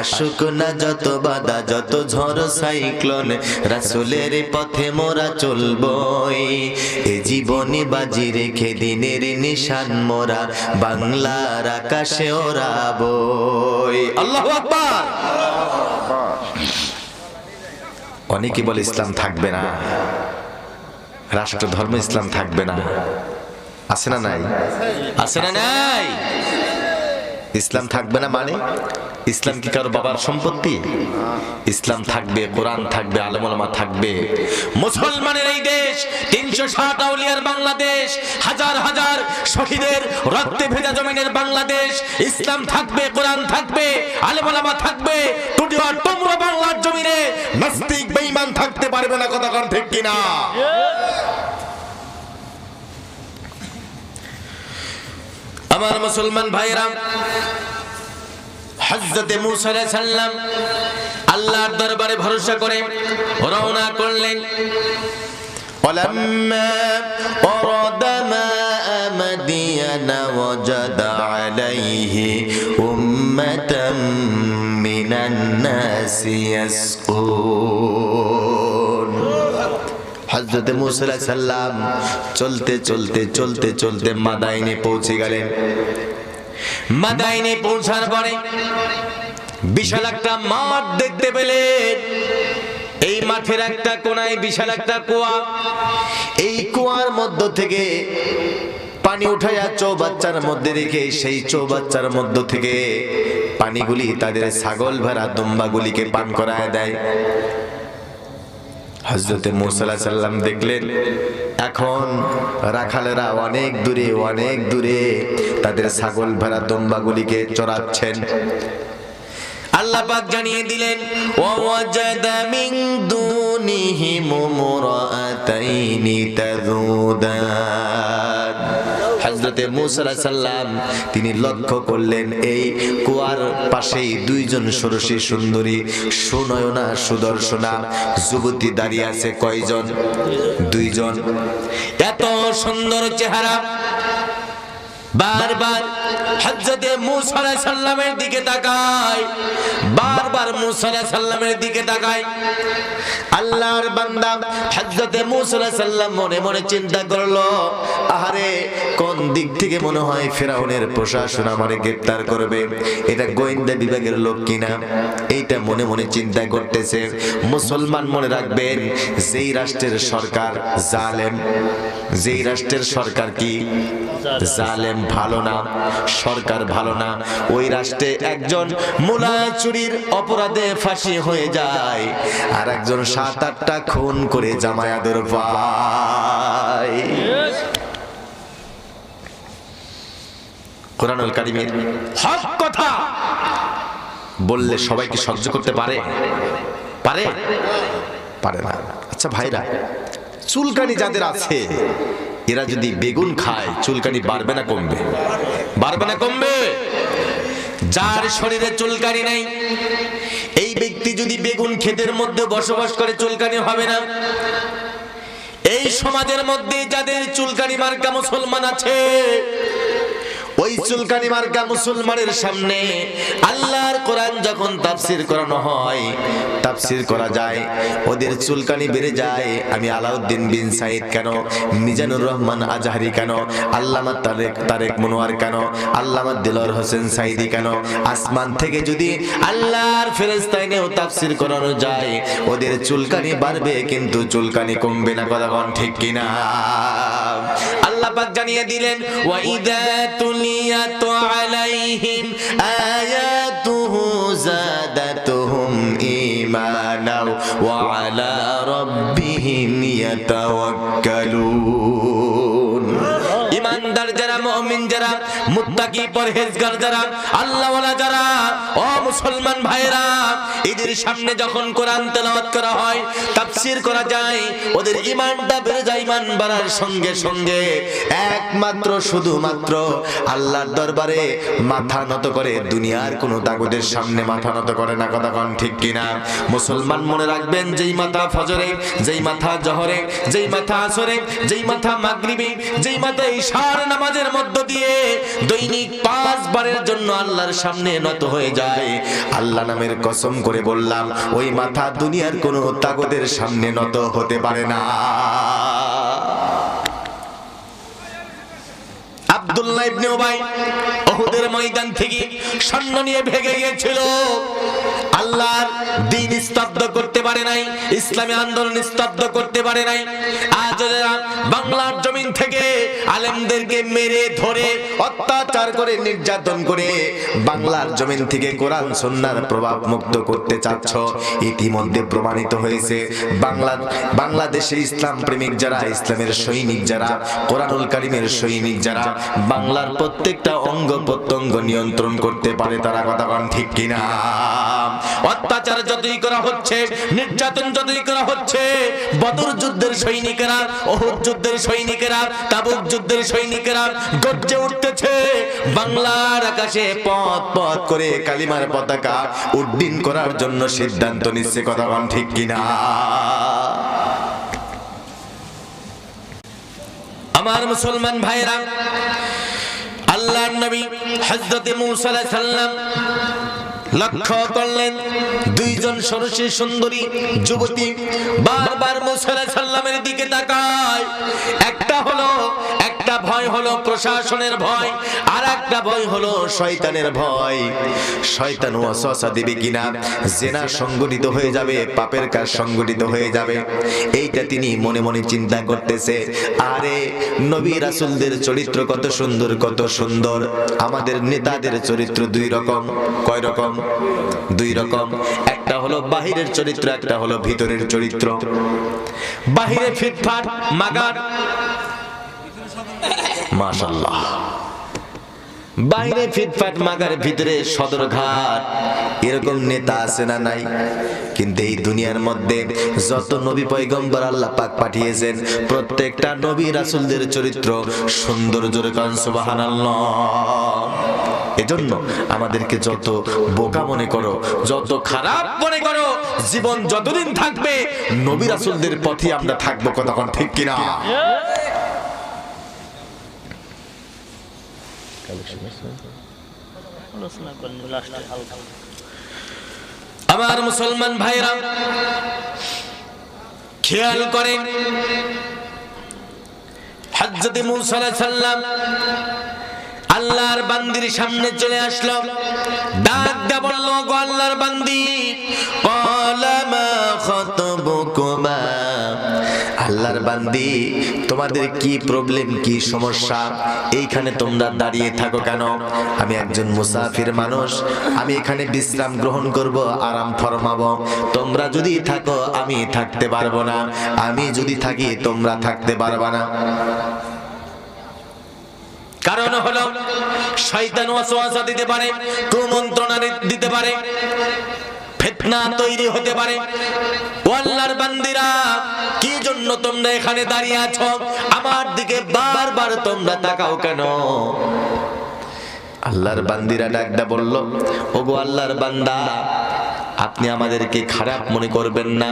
আসুক না যত বাধা, যত ঝড় সাইক্লোন, রাসূলের পথে মোরা চলবো, এ জীবনে বাজি রেখে দিনের নিশান মোরা বাংলার আকাশে ওড়াবো। আল্লাহু আকবার। অনেকে বলে ইসলাম থাকবে না, রাষ্ট্র ধর্ম ইসলাম থাকবে না, আছে না নাই? আছে না নাই? ইসলাম থাকবে না মানে ইসলাম কি কারো বাবার সম্পত্তি? ইসলাম থাকবে, কোরআন থাকবে, আলেম ওলামা থাকবে। মুসলমানের এই দেশ ৩৬০ আউলিয়ার বাংলাদেশ, হাজার হাজার শহীদের রক্তে ভেজা জমিনের বাংলাদেশ। ইসলাম থাকবে, কোরআন থাকবে, আলেম ওলামা থাকবে, তোমরা বাংলার জমিনে নাস্তিক বেঈমান থাকতে পারবে না। কথা কোন ঠিক কিনা? আমার মুসলমান ভাইরা, হযরত মূসা আলাইহিস সালাম আল্লাহর দরবারে ভরসা করে রওনা করলেন। ওয়ালাম্মা আরাদা মা'a মাদিয়ানা ওয়াজাদা আলাইহি উম্মাতাম মিনান নাসি ইয়াসকুন। হযরত মুসা আলাইহিস সালাম চলতে চলতে চলতে চলতে মাদাইনে পৌঁছে গেলেন। মাদাইনে পৌঁছার পরে বিশাল একটা মাঠ দেখতে পেলেন। এই মাঠের একটা কোনায় বিশাল একটা কুয়া। এই কুয়ার মধ্য থেকে পানি উঠায়া চৌবাচ্চার মধ্যে রেখে সেই চৌবাচ্চার মধ্য থেকে পানিগুলি তাদের ছাগল ভেড়া দুম্বাগুলিকে পান করায় দেয়। হযরত মুসা আলাইহিস সালাম দেখলেন এখন রাখালেরা অনেক দূরে তাদের ছাগল ভেড়া দুম্বাগুলিকে চড়াচ্ছেন। আল্লাহ পাক জানিয়ে দিলেন ওয়াজাদা মিন দুনিহিম মুরাতাইনি তাযুদান। হযরত মুসা আলাইহিস সালাম তিনি লক্ষ্য করলেন এই কুয়ার পাশেই দুইজন ষোড়শী সুন্দরী সুনয়না সুদর্শনা যুবতী দাঁড়িয়ে আছে। কয়জন? দুইজন। এত সুন্দর চেহারা। বারবার হযরত মুসা আলাইহিস সালামের দিকে তাকায়, বারবার মুসা আলাইহিস সালামের দিকে তাকায়। আল্লাহর বান্দা হযরত মুসা আলাইহিস সালাম মনে মনে চিন্তা করলো, আহারে কোন দিক থেকে মনে হয় ফিরাউনের প্রশাসন আমারে গ্রেফতার করবে, এটা গোয়েন্দা বিভাগের লোক কিনা, এইটা মনে মনে চিন্তা করতেছে। মুসলমান মনে রাখবেন, যেই রাষ্ট্রের সরকার জালেম, যেই রাষ্ট্রের সরকার কি জালেম, ভালো না, সরকার ভালো না, ওই রাষ্ট্রে একজন মুলা চুরির অপরাধে ফাঁসি হয়ে যায় আর একজন 7-8টা খুন করে জামায়াতের ভাই। কোরআনুল কারীমের হক কথা বললে সবাই কি সহ্য করতে পারে? পারে? পারে না। আচ্ছা ভাইরা, চুলকানি যাদের আছে এরা যদি বেগুন খায় চুলকানি বাড়বে না কমবে? বাড়বে না কমবে? যার শরীরে চুলকানি নাই এই ব্যক্তি যদি বেগুন ক্ষেতের মধ্যে বসবাস করে চুলকানি হবে না। এই সমাজের মধ্যে যাদের চুলকানি মার্কা মুসলমান আছে, ওই চুলকানি মার্কা মুসলমানের সামনে আল্লাহর কোরআন যখন তাফসীর করানো হয়, তাফসীর করা যায়, ওদের চুলকানি বেড়ে যায়। আমি আলাউদ্দিন বিন সাইদ কেন, মিজানুর রহমান আজহারি কেন, আল্লামা তারেক মনোয়ার কেন, আল্লামা দিলওয়ার হোসেন সাইদি কেন, আসমান থেকে যদি আল্লাহর ফেরেশতা এনেও তাফসীর করানো যায়, ওদের চুলকানি বাড়বে কিন্তু চুলকানি কমবে না। কথা কোন ঠিক কিনা? আল্লাহ পাক জানিয়ে দিলেন ওয়াইদা তুলিয়াত আলাইহিম আয়াতুহু যাদাতুহুম ঈমানা ওয়া আলা রাব্বিহিম ইয়াতাওয়াক্কালুন। ঈমানদার যারা, মুমিন যারা, মুত্তাকি পরহেজগার যারা, আল্লাহওয়ালা যারা, ও মুসলমান ভাইরা, এদের সামনে যখন কোরআন তেলাওয়াত করা হয়, তাফসীর করা যায়, ওদের ঈমানটা বেড়ে যায়। ঈমান বাড়ার সঙ্গে সঙ্গে একমাত্র শুধুমাত্র আল্লাহর দরবারে মাথা নত করে, দুনিয়ার কোনো তাগুতের সামনে মাথা নত করে না। কথা কোন ঠিক কিনা? মুসলমান মনে রাখবেন, যেই মাথা ফজরে, যেই মাথা জোহরে, যেই মাথা আসরে, যেই মাথা মাগরিবে, যেই মাথা ইশার নামাজের মধ্য দিয়ে দৈনিক 5 বারের জন্য আল্লাহর সামনে নত হয়ে যায়, আল্লাহ নামের কসম করে বললাম, ওই মাথা দুনিয়ার কোনো তাগুতের সামনে নত হতে পারে না। আব্দুল্লাহ ইবনে উবাই উহুদের ময়দান থেকে সৈন্য নিয়ে ভেগে গিয়েছিল। আল্লাহর দ্বীন স্তব্ধ করতে পারে নাই, ইসলামী আন্দোলন স্তব্ধ করতে পারে নাই। আজ বাংলার জমিন থেকে আলেমদেরকে মেরে ধরে অত্যাচার করে নির্যাতন করে বাংলার জমিন থেকে কোরআন সুন্নাহর প্রভাব মুক্ত করতে চাচ্ছ, ইতিমধ্যে প্রমাণিত হয়েছে। বাংলাদেশে ইসলাম প্রেমিক যারা, ইসলামের সৈনিক যারা, কোরআনুল কারীমের সৈনিক যারা, বাংলার প্রত্যেকটা অঙ্গ প্রত্যঙ্গ নিয়ন্ত্রণ করতে পারে তারা। কথা কোন ঠিক কিনা? অত্যাচার যতই করা হচ্ছে, নির্যাতন যতই করা হচ্ছে, বদর যুদ্ধের সৈনিকেরা, উহুদ যুদ্ধের সৈনিকেরা, তাবুক যুদ্ধের সৈনিকেরা গর্জে উঠতেছে, বাংলার আকাশে পথ পথ করে কালিমার পতাকা উড্ডীন করার জন্য সিদ্ধান্ত নিচ্ছে। কথা কোন ঠিক কিনা? আমার মুসলমান ভাইরা, আল্লাহর নবী হযরত মুসা আলাইহিস সালাম লক্ষ্য করলেন দুইজন সরসী সুন্দরী যুবতী বারবার মুসা আলাইহিস সালামের দিকে তাকায়। একটা ভয় হলো প্রশাসনের ভয়, আর একটা ভয় হলো শয়তানের ভয়। শয়তান ওয়াসওয়াসা দিবে কিনা, জিনা সংগঠিত হয়ে যাবে, পাপের কাজ সংগঠিত হয়ে যাবে, এইটা তিনি মনে মনে চিন্তা করতেছে। আরে নবী রাসূলদের চরিত্র কত সুন্দর, কত সুন্দর। আমাদের নেতাদের চরিত্র দুই রকম। কয় রকম? দুই রকম। একটা হলো বাহিরের চরিত্র, একটা হলো ভিতরের চরিত্র। বাহিরে ফিটফাট মাগার, মাশাআল্লাহ, বাইরে ফিটফাট মাগার, ভিতরে সদরঘাট, এরকম নেতা আছে না নাই? কিন্তু এই দুনিয়ার মধ্যে যত নবী পয়গম্বর আল্লাহ পাক পাঠিয়েছেন, প্রত্যেকটা নবী রাসূলদের চরিত্র সুন্দর। জোরে কান সুবহানাল্লাহ। এজন্য আমাদেরকে যত বোকা মনে করো, যত খারাপ মনে করো, জীবন যতদিন থাকবে নবী রাসূলদের পথে আমরা থাকবো। কতক্ষণ ঠিক কিনা? আমার মুসলমান ভাইরা খেয়াল করেন, হযরত মুসা আলাইহিস সালাম আল্লাহর বান্দির সামনে চলে আসলো, ডাক দিয়ে বলল, গো আল্লাহর বান্দি, ক্বালা মা খাতবুকুমা, আল্লাহর বান্দি তোমাদের কি প্রবলেম, কি সমস্যা, এইখানে তোমরা দাঁড়িয়ে থাকো কেন? আমি একজন মুসাফির মানুষ, আমি এখানে বিশ্রাম গ্রহণ করব, আরাম ফরমাবো। তোমরা যদি থাকো আমি থাকতে পারবো না, আমি যদি থাকি তোমরা থাকতে পারবা না। কারণ হলো শয়তান ওয়াসওয়াসা দিতে পারে, কুমন্ত্রণা দিতে পারে, ফিতনা তৈরি হতে পারে। ও আল্লাহর বান্দিরা, কি জন্য তোমরা এখানে দাঁড়িয়ে আছো? আমার দিকে বারবার তোমরা তাকাও কেন? আল্লাহর বান্দিরা ডাকদা বলল, ওগো আল্লাহর বান্দা, আপনি আমাদেরকে খারাপ মনে করবেন না,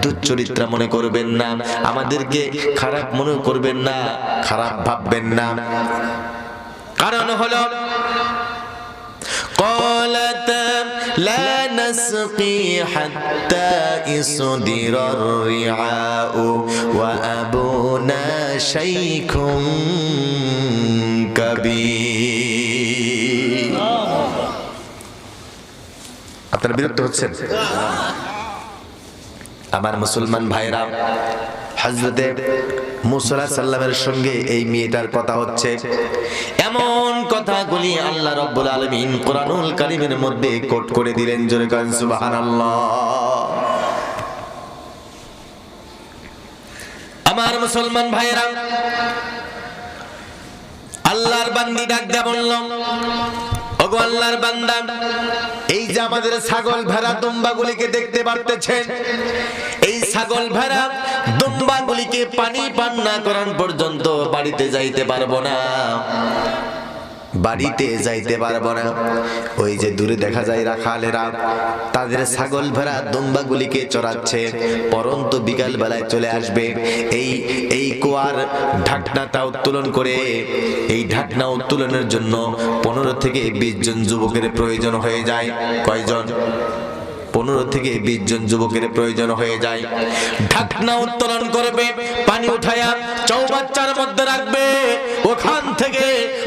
দুশ্চরিত্র মনে করবেন না, আমাদেরকে খারাপ মনে করবেন না, খারাপ ভাববেন না। কারণ হলো قالت لا نسقي حتى يصدر الرعاء وأبونا شيخ كبير। আপনারা বিরক্ত হচ্ছেন? আমার মুসলমান ভাইরা, হযরতে মুসা আলাইহিস সালামের সঙ্গে এই মেয়েটার কথা হচ্ছে। এমন কথাগুলি আল্লাহ রাব্বুল আলামিন কোরআনুল কারীমের মধ্যে কোট করে দিলেন। জোরে কান সুবহানাল্লাহ। আমার মুসলমান ভাইরা, আল্লাহর বান্দি ডাক দিয়ে বলল, ওগো আল্লাহর বান্দা, এই যে আমাদের ছাগল ভেড়া দুম্বাগুলিকে দেখতে পারতেছেন, এই ছাগল ভেড়া দুম্বাগুলিকে পানি পান না করান পর্যন্ত বাড়িতে যাইতে পারবো না, বাড়িতে যাইতে পারবো না। ওই যে দূরে দেখা যায় রাখালেরা তাদের ছাগল ভেড়া দুম্বাগুলিকে চড়াচ্ছে, পরন্তু বিকাল বেলায় চলে আসবে। এই কুয়ার ঢাকনাটা উত্তোলন করে, এই ঢাকনা উত্তোলনের জন্য 15 থেকে 20 জন যুবকের প্রয়োজন হয়ে যায়। কয়জন? 15 থেকে 20 জন যুবকের প্রয়োজন হয়ে যায়। ঢাকনা উত্তোলন করবে, পানি উঠায়া চৌবাচ্চার মধ্যে রাখবে, ওখান থেকে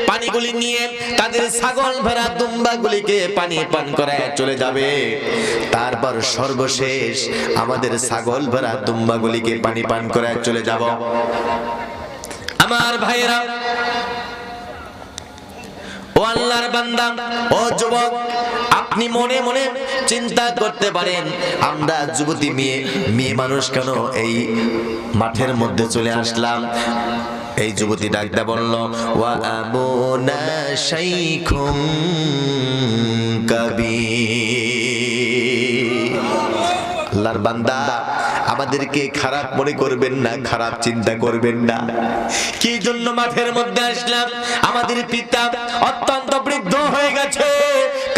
পানিগুলি নিয়ে তাদের ছাগল ভেড়া দুম্বাগুলিকে পানি পান করায় চলে যাবে। তারপর সর্বশেষ আমাদের ছাগল ভেড়া দুম্বাগুলিকে পানি পান করায় চলে যাব। আমার ভাইয়েরা, ও আল্লাহর বান্দা, ও যুবক, আপনি মনে মনে চিন্তা করতে পারেন, আমরা যুবতী মেয়ে মানুষ কেন এই মাঠের মধ্যে চলে আসলাম? এই যুবতী ডাকদা বলল, ওয়া আবুনা শাইখুম কাবীর। আল্লাহর বান্দা, আমাদেরকে খারাপ মনে করবেন না, খারাপ চিন্তা করবেন না। কি জন্য মাঠের মধ্যে আসলাম? আমাদের পিতা অত্যন্ত বৃদ্ধ হয়ে গেছে,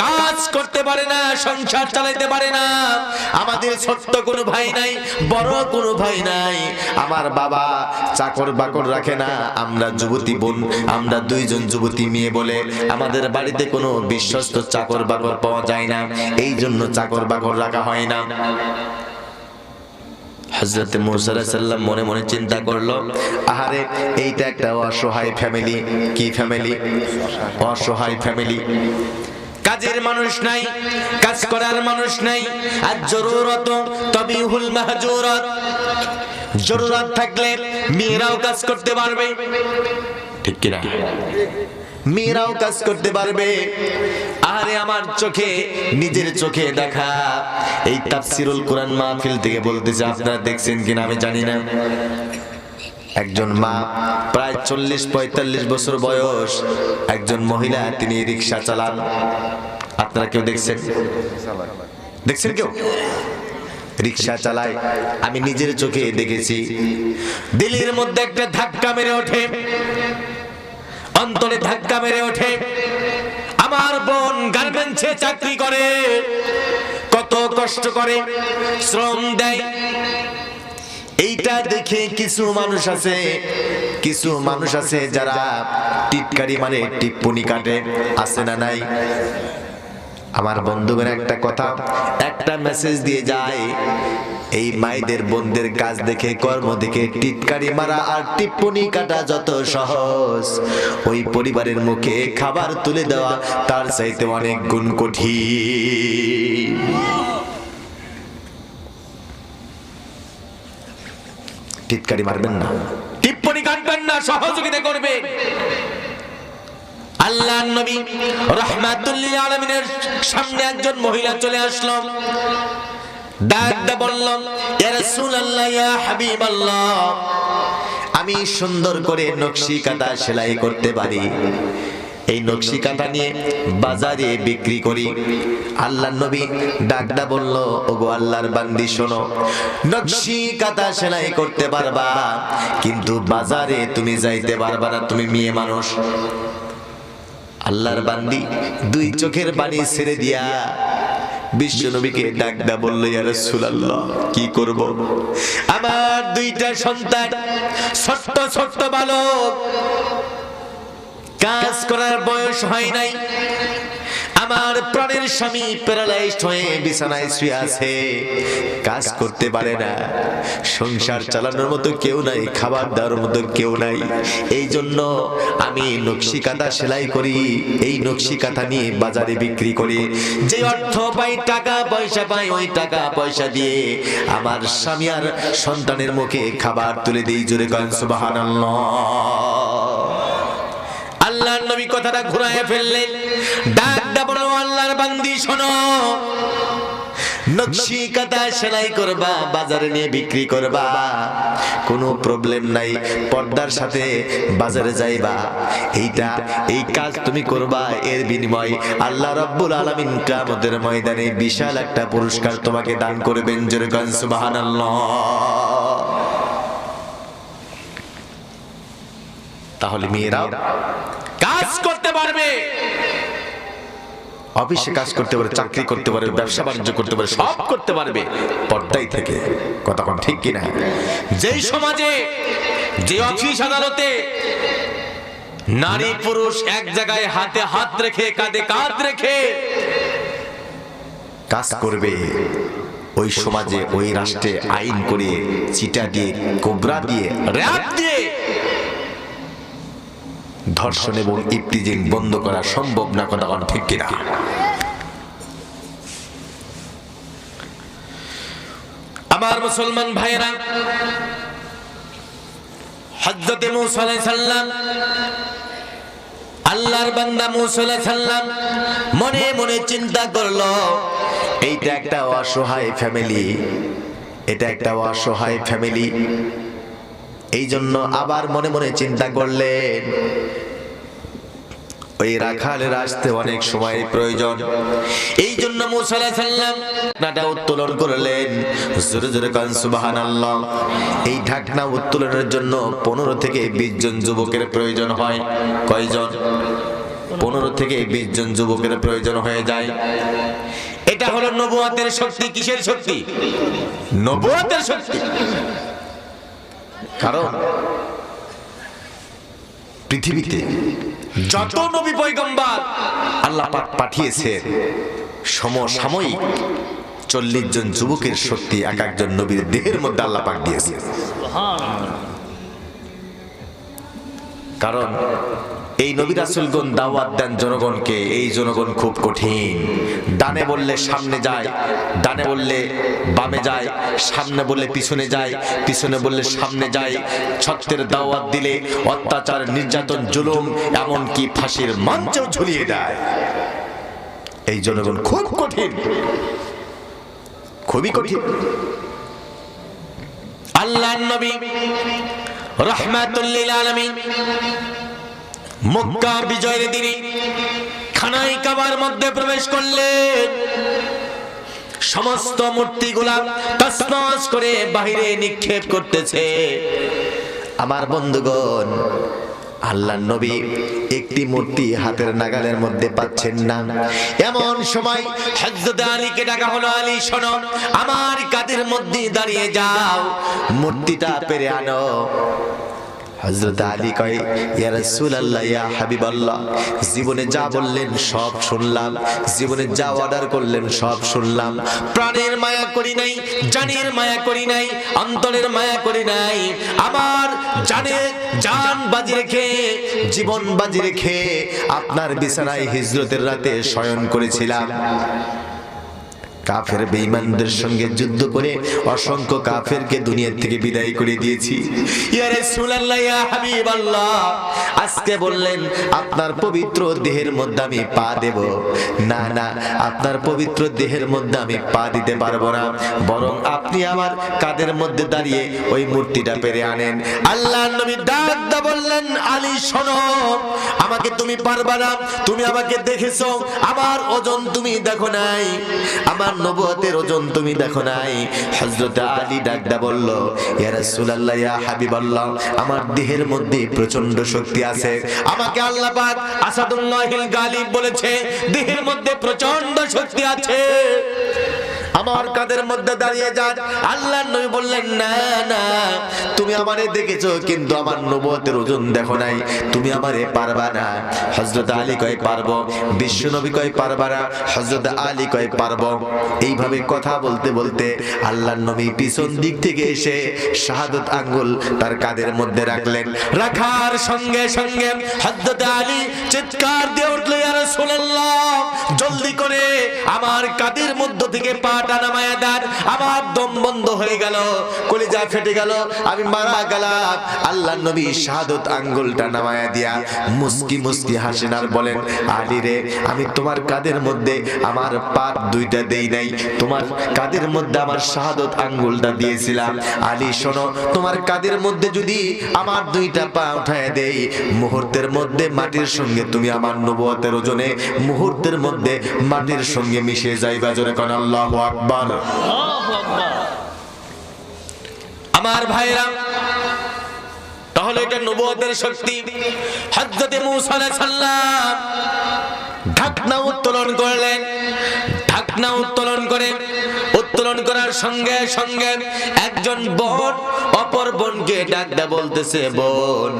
কাজ করতে পারে না, সংসার চালাতে পারে না। আমাদের ছোট্ট কোনো ভাই নাই, বড় কোনো ভাই নাই। আমার বাবা চাকর বাকর রাখে না। আমরা যুবতী বোন, আমরা দুইজন যুবতী মেয়ে বলে আমাদের বাড়িতে কোনো বিশ্বস্ত চাকর বাকর পাওয়া যায় না, এই জন্য চাকর বাকর রাখা হয় না। হযরত মুসা আলাইহিস সালাম মনে মনে চিন্তা করলো, আহারে এইটা একটা অসহায় ফ্যামিলি। কি ফ্যামিলি? অসহায় ফ্যামিলি। কাজের মানুষ নাই, কাজ করার মানুষ নাই। আর জরুরত তাবিহুল মাহজুরাত, জরুরত থাকলে মেয়েরাও কাজ করতে পারবে, ঠিক কি না? মেয়েরাও কাজ করতে পারবে। আরে আমার চোখে, নিজের চোখে দেখা এই তাফসীরুল কুরআন মাহফিল থেকে বলতেছে, আপনারা দেখছেন কিনা আমি জানি না। একজন মা, প্রায় 40-45 বছর বয়স, একজন মহিলা, তিনি রিকশা চালান। আপনারা কেউ দেখছেন? দেখছেন কেউ? রিকশা চালায়, আমি নিজের চোখে দেখেছি। দিলের মধ্যে একটা ধাক্কা মেরে ওঠে, অন্তরে ধাক্কা মেরে ওঠে। আমার বোন গার্মেন্টসে চাকরি করে, কত কষ্ট করে, শ্রম দেয়। এইটা দেখে কিছু মানুষ আছে যারা টিটকারি মানে টিপ্পনি কাটে, আছে না নাই? আমার বন্ধুগণ একটা কথা, একটা মেসেজ দিয়ে যায়, এই মায়েদের বোনদের কাজ দেখে, কর্ম দেখে টিটকারি মারা আর টিপ্পনি কাটা যত সহজ, ওই পরিবারের মুখে খাবার তুলে দেওয়া তার চাইতে অনেক গুণ কঠিন। টিটকারি মারবেন না, টিপ্পনি কাটবেন না, সহযোগিতা করবে। আল্লাহর নবী রাহমাতুল লিল আলামিনের সামনে একজন মহিলা চলে আসলো, ডাকতে বলল, ইয়া রাসূলুল্লাহ, ইয়া হাবিবাল্লাহ, আমি সুন্দর করে নকশি কাঁথা সেলাই করতে পারি, এই নকশি কাঁথা নিয়ে বাজারে বিক্রি করি। আল্লাহর নবী ডাকটা বলল, ওগো আল্লাহর বান্দি শোনো, নকশি কাঁথা সেলাই করতে পারবা, কিন্তু বাজারে তুমি যাইতে পারবা না, তুমি মেয়ে মানুষ। আল্লাহর বান্দি দুই চোখের পানি ছেড়ে দিয়া বিশ্ব নবীকে ডাকটা বলল, ইয়া রাসূলুল্লাহ, কি করব? আমার দুইটা সন্তান, ছোট্ট ছোট্ট বালক, কাজ করার বয়স হয় নাই। আমার প্রাণের স্বামী প্যারালাইজড হয়ে বিছানায় শুয়ে আছে, কাজ করতে পারে না, সংসার চালানোর মতো কেউ নাই, খাবার দেওয়ার মতো কেউ নাই। এই জন্য আমি নকশি কাঁথা সেলাই করি, এই নকশি কাঁথা নিয়ে বাজারে বিক্রি করি, যে অর্থ পাই, টাকা পয়সা পাই, ওই টাকা পয়সা দিয়ে আমার স্বামী আর সন্তানের মুখে খাবার তুলে দিই। জোরে করেন সুবহানাল্লাহ। আল্লাহর নবী কথাটা ঘুরায় ফেললেন, ডাকটা বলল, আল্লাহর বান্দি শোনো, নকশি কাঁথা সেলাই করবা, বাজারে নিয়ে বিক্রি করবা, কোনো প্রবলেম নাই, পর্দার সাথে বাজারে যাইবা, এই কাজ তুমি করবা, এর বিনিময় আল্লাহ রাব্বুল আলামিন কিয়ামতের ময়দানে বিশাল একটা পুরস্কার তোমাকে দান করবেন। জোরে বলেন সুবহানাল্লাহ। তাহলে মেয়েরা কাজ করতে পারবে, অফিসে কাজ করতে পারে, চাকরি করতে পারে, ব্যবসা বাণিজ্য করতে পারে, সব করতে পারবে পর্দায় থেকে। কথা কোন ঠিক কিনা? যেই সমাজে, যে অফিস আদালতে নারী পুরুষ এক জায়গায় হাতে হাত রেখে, কাঁধে কাঁধ রেখে কাজ করবে, ওই সমাজে, ওই রাষ্ট্রে আইন করে, চিটা দিয়ে, কোবরা দিয়ে, র‍্যাব দিয়ে ধর্ষণ এবং ইফতিজিং বন্ধ করা সম্ভব না। কথা কোন ঠিক কিনা? আমার মুসলমান ভাইরা, হযরত মুসা আলাইহিস সালাম, আল্লাহর বান্দা মুসা আলাইহিস সালাম মনে মনে চিন্তা করলো, এইটা একটা অসহায় ফ্যামিলি, এটা একটা অসহায় ফ্যামিলি। এই জন্য আবার মনে মনে চিন্তা করলেন, ওই রাখালের আসতে অনেক সময় প্রয়োজন। এই জন্য মুসা আলাইহিস সালাম ঢাকনাটা উত্তোলন করলেন। জোরে জোরে কান সুবহানাল্লাহ। এই ঢাকনা উত্তোলনের জন্য 15 থেকে 20 জন যুবকের প্রয়োজন হয়। কয়জন? 15 থেকে 20 জন যুবকের প্রয়োজন হয়ে যায়। এটা হলো নবুয়তের শক্তি। কিসের শক্তি? নবুয়তের শক্তি। কারণ পৃথিবীতে যত নবী পয়গম্বর আল্লাহ পাক পাঠিয়েছেন, সমসাময়িক 40 জন যুবকের শক্তি এক একজন নবীর দেহের মধ্যে আল্লাহ পাক দিয়েছে। কারণ এই নবী রাসূলগণ দাওয়াত দেন জনগণকে। এই জনগণ খুব কঠিন। ডানে বললে সামনে যায়, ডানে বললে বামে যায়, সামনে বললে পিছনে যায়, পিছনে বললে সামনে যায়। সত্যের দাওয়াত দিলে অত্যাচার, নির্যাতন, জুলুম, এমনকি ফাঁসির মঞ্চেও ঝুলিয়ে দেয়। এই জনগণ খুব কঠিন, খুবই কঠিন। আল্লাহর নবী রাহমাতুল লিল আলামিন মক্কা বিজয়ের দিনে খানায় কাবার মধ্যে প্রবেশ করলেন। সমস্ত মূর্তিগুলা তছনছ করে বাহিরে নিক্ষেপ করতেছে। আমার বন্ধুগণ, আল্লাহর নবী একটি মূর্তি হাতের নাগালের মধ্যে পাচ্ছেন না। এমন সময় হযরত আলীকে ডাকা হলো, আলী শোনো, আমার কাঁধের মধ্যে দাঁড়িয়ে যাও, মূর্তিটা পেরে আনো। হযরত আলী কয়, ইয়া রাসূলুল্লাহ, ইয়া হাবিবাল্লাহ, জীবনে যা বললেন সব শুনলাম, জীবনে যা অর্ডার করলেন সব শুনলাম। প্রাণের মায়া করি নাই, জানের মায়া করি নাই, অন্তরের মায়া করি নাই। আমার জান বাজি রেখে, জীবন বাজি রেখে আপনার বিছানায় হিজরতের রাতে শয়ন করেছিলাম। কাফের বেঈমানদের সঙ্গে যুদ্ধ করে অসংখ্য কাফেরকে দুনিয়া থেকে বিদায় করে দিয়েছি। ইয়া রাসূলুল্লাহ, ইয়া হাবিবাল্লাহ, আজকে বললেন আপনার পবিত্র দেহের মধ্যে আমি পা দেব। না না, আপনার পবিত্র দেহের মধ্যে আমি পা দিতে পারবো না, বরং আপনি আমার কাঁধের মধ্যে দাঁড়িয়ে ওই মূর্তিটা পেরে আনেন। আল্লাহর নবী ডাক দিয়ে বললেন, আলী শোনো, আমাকে তুমি পারবা না। তুমি আমাকে দেখেছো, আমার ওজন তুমি দেখো নাই, আমার নবুয়তের ওজন তুমি দেখো নাই। হযরত আলী ডাক দিয়ে বলল, ইয়া রাসূলুল্লাহ, ইয়া হাবিবাল্লাহ, আমার দেহের মধ্যে প্রচন্ড শক্তি আছে। আমাকে আল্লাহ পাক আসাদুল্লাহিল গালিব বলেছে, দেহের মধ্যে প্রচন্ড শক্তি আছে, আমার কাঁধের মধ্যে দাঁড়িয়ে যান। আল্লাহর নবী বললেন, না না, তুমি আমারে দেখেছো কিন্তু আমার নবুয়তের ওজন দেখো নাই, তুমি আমারে পারবা না। হযরত আলী কয় পারবো, বিশ্ব নবী কয় পারবা না, হযরত আলী কয় পারবো। এইভাবে কথা বলতে বলতে আল্লাহর নবী পিছন দিক থেকে এসে শাহাদাত আঙ্গুল তার কাঁধের মধ্যে রাখলেন। রাখার সঙ্গে সঙ্গে হযরত আলী চিৎকার দিয়ে উঠল, ইয়া রাসূলুল্লাহ, জলদি করে আমার কাঁধের মধ্য থেকে পাটা নামায়া দেন। আমার দম বন্ধ হয়ে গেল, কলিজা ফেটে গেল, আমি মারা গেলাম। আল্লাহর নবী শাহাদাত আঙ্গুলটা নামায়া দিয়া মুস্কি মুস্কি হাসেন আর বলেন, আলী রে, আমি তোমার কাঁধের মধ্যে আমার পা দুইটা দেই নাই, তোমার কাঁধের মধ্যে আমার শাহাদাত আঙ্গুলটা দিয়েছিলাম। আলী শোনো, তোমার কাঁধের মধ্যে যদি আমার দুইটা পা উঠায় দেই, মুহূর্তের মধ্যে মাটির সঙ্গে তুমি আমার নবুয়তের ওজনে মুহূর্তের মধ্যে মাটির সঙ্গে মিশে যাইবা। জোরে কোন আল্লাহু আকবার। আমার ভাইরা, তাহলে এটা নবুয়তের শক্তি। হযরত মূসা আলাইহিস সালাম ঢাকনা উত্তোলন করলেন। ঢাকনা উত্তোলন করার সঙ্গে সঙ্গে একজন বোন অপর বোনকে ডাক দিয়ে বলতেছে, বোন,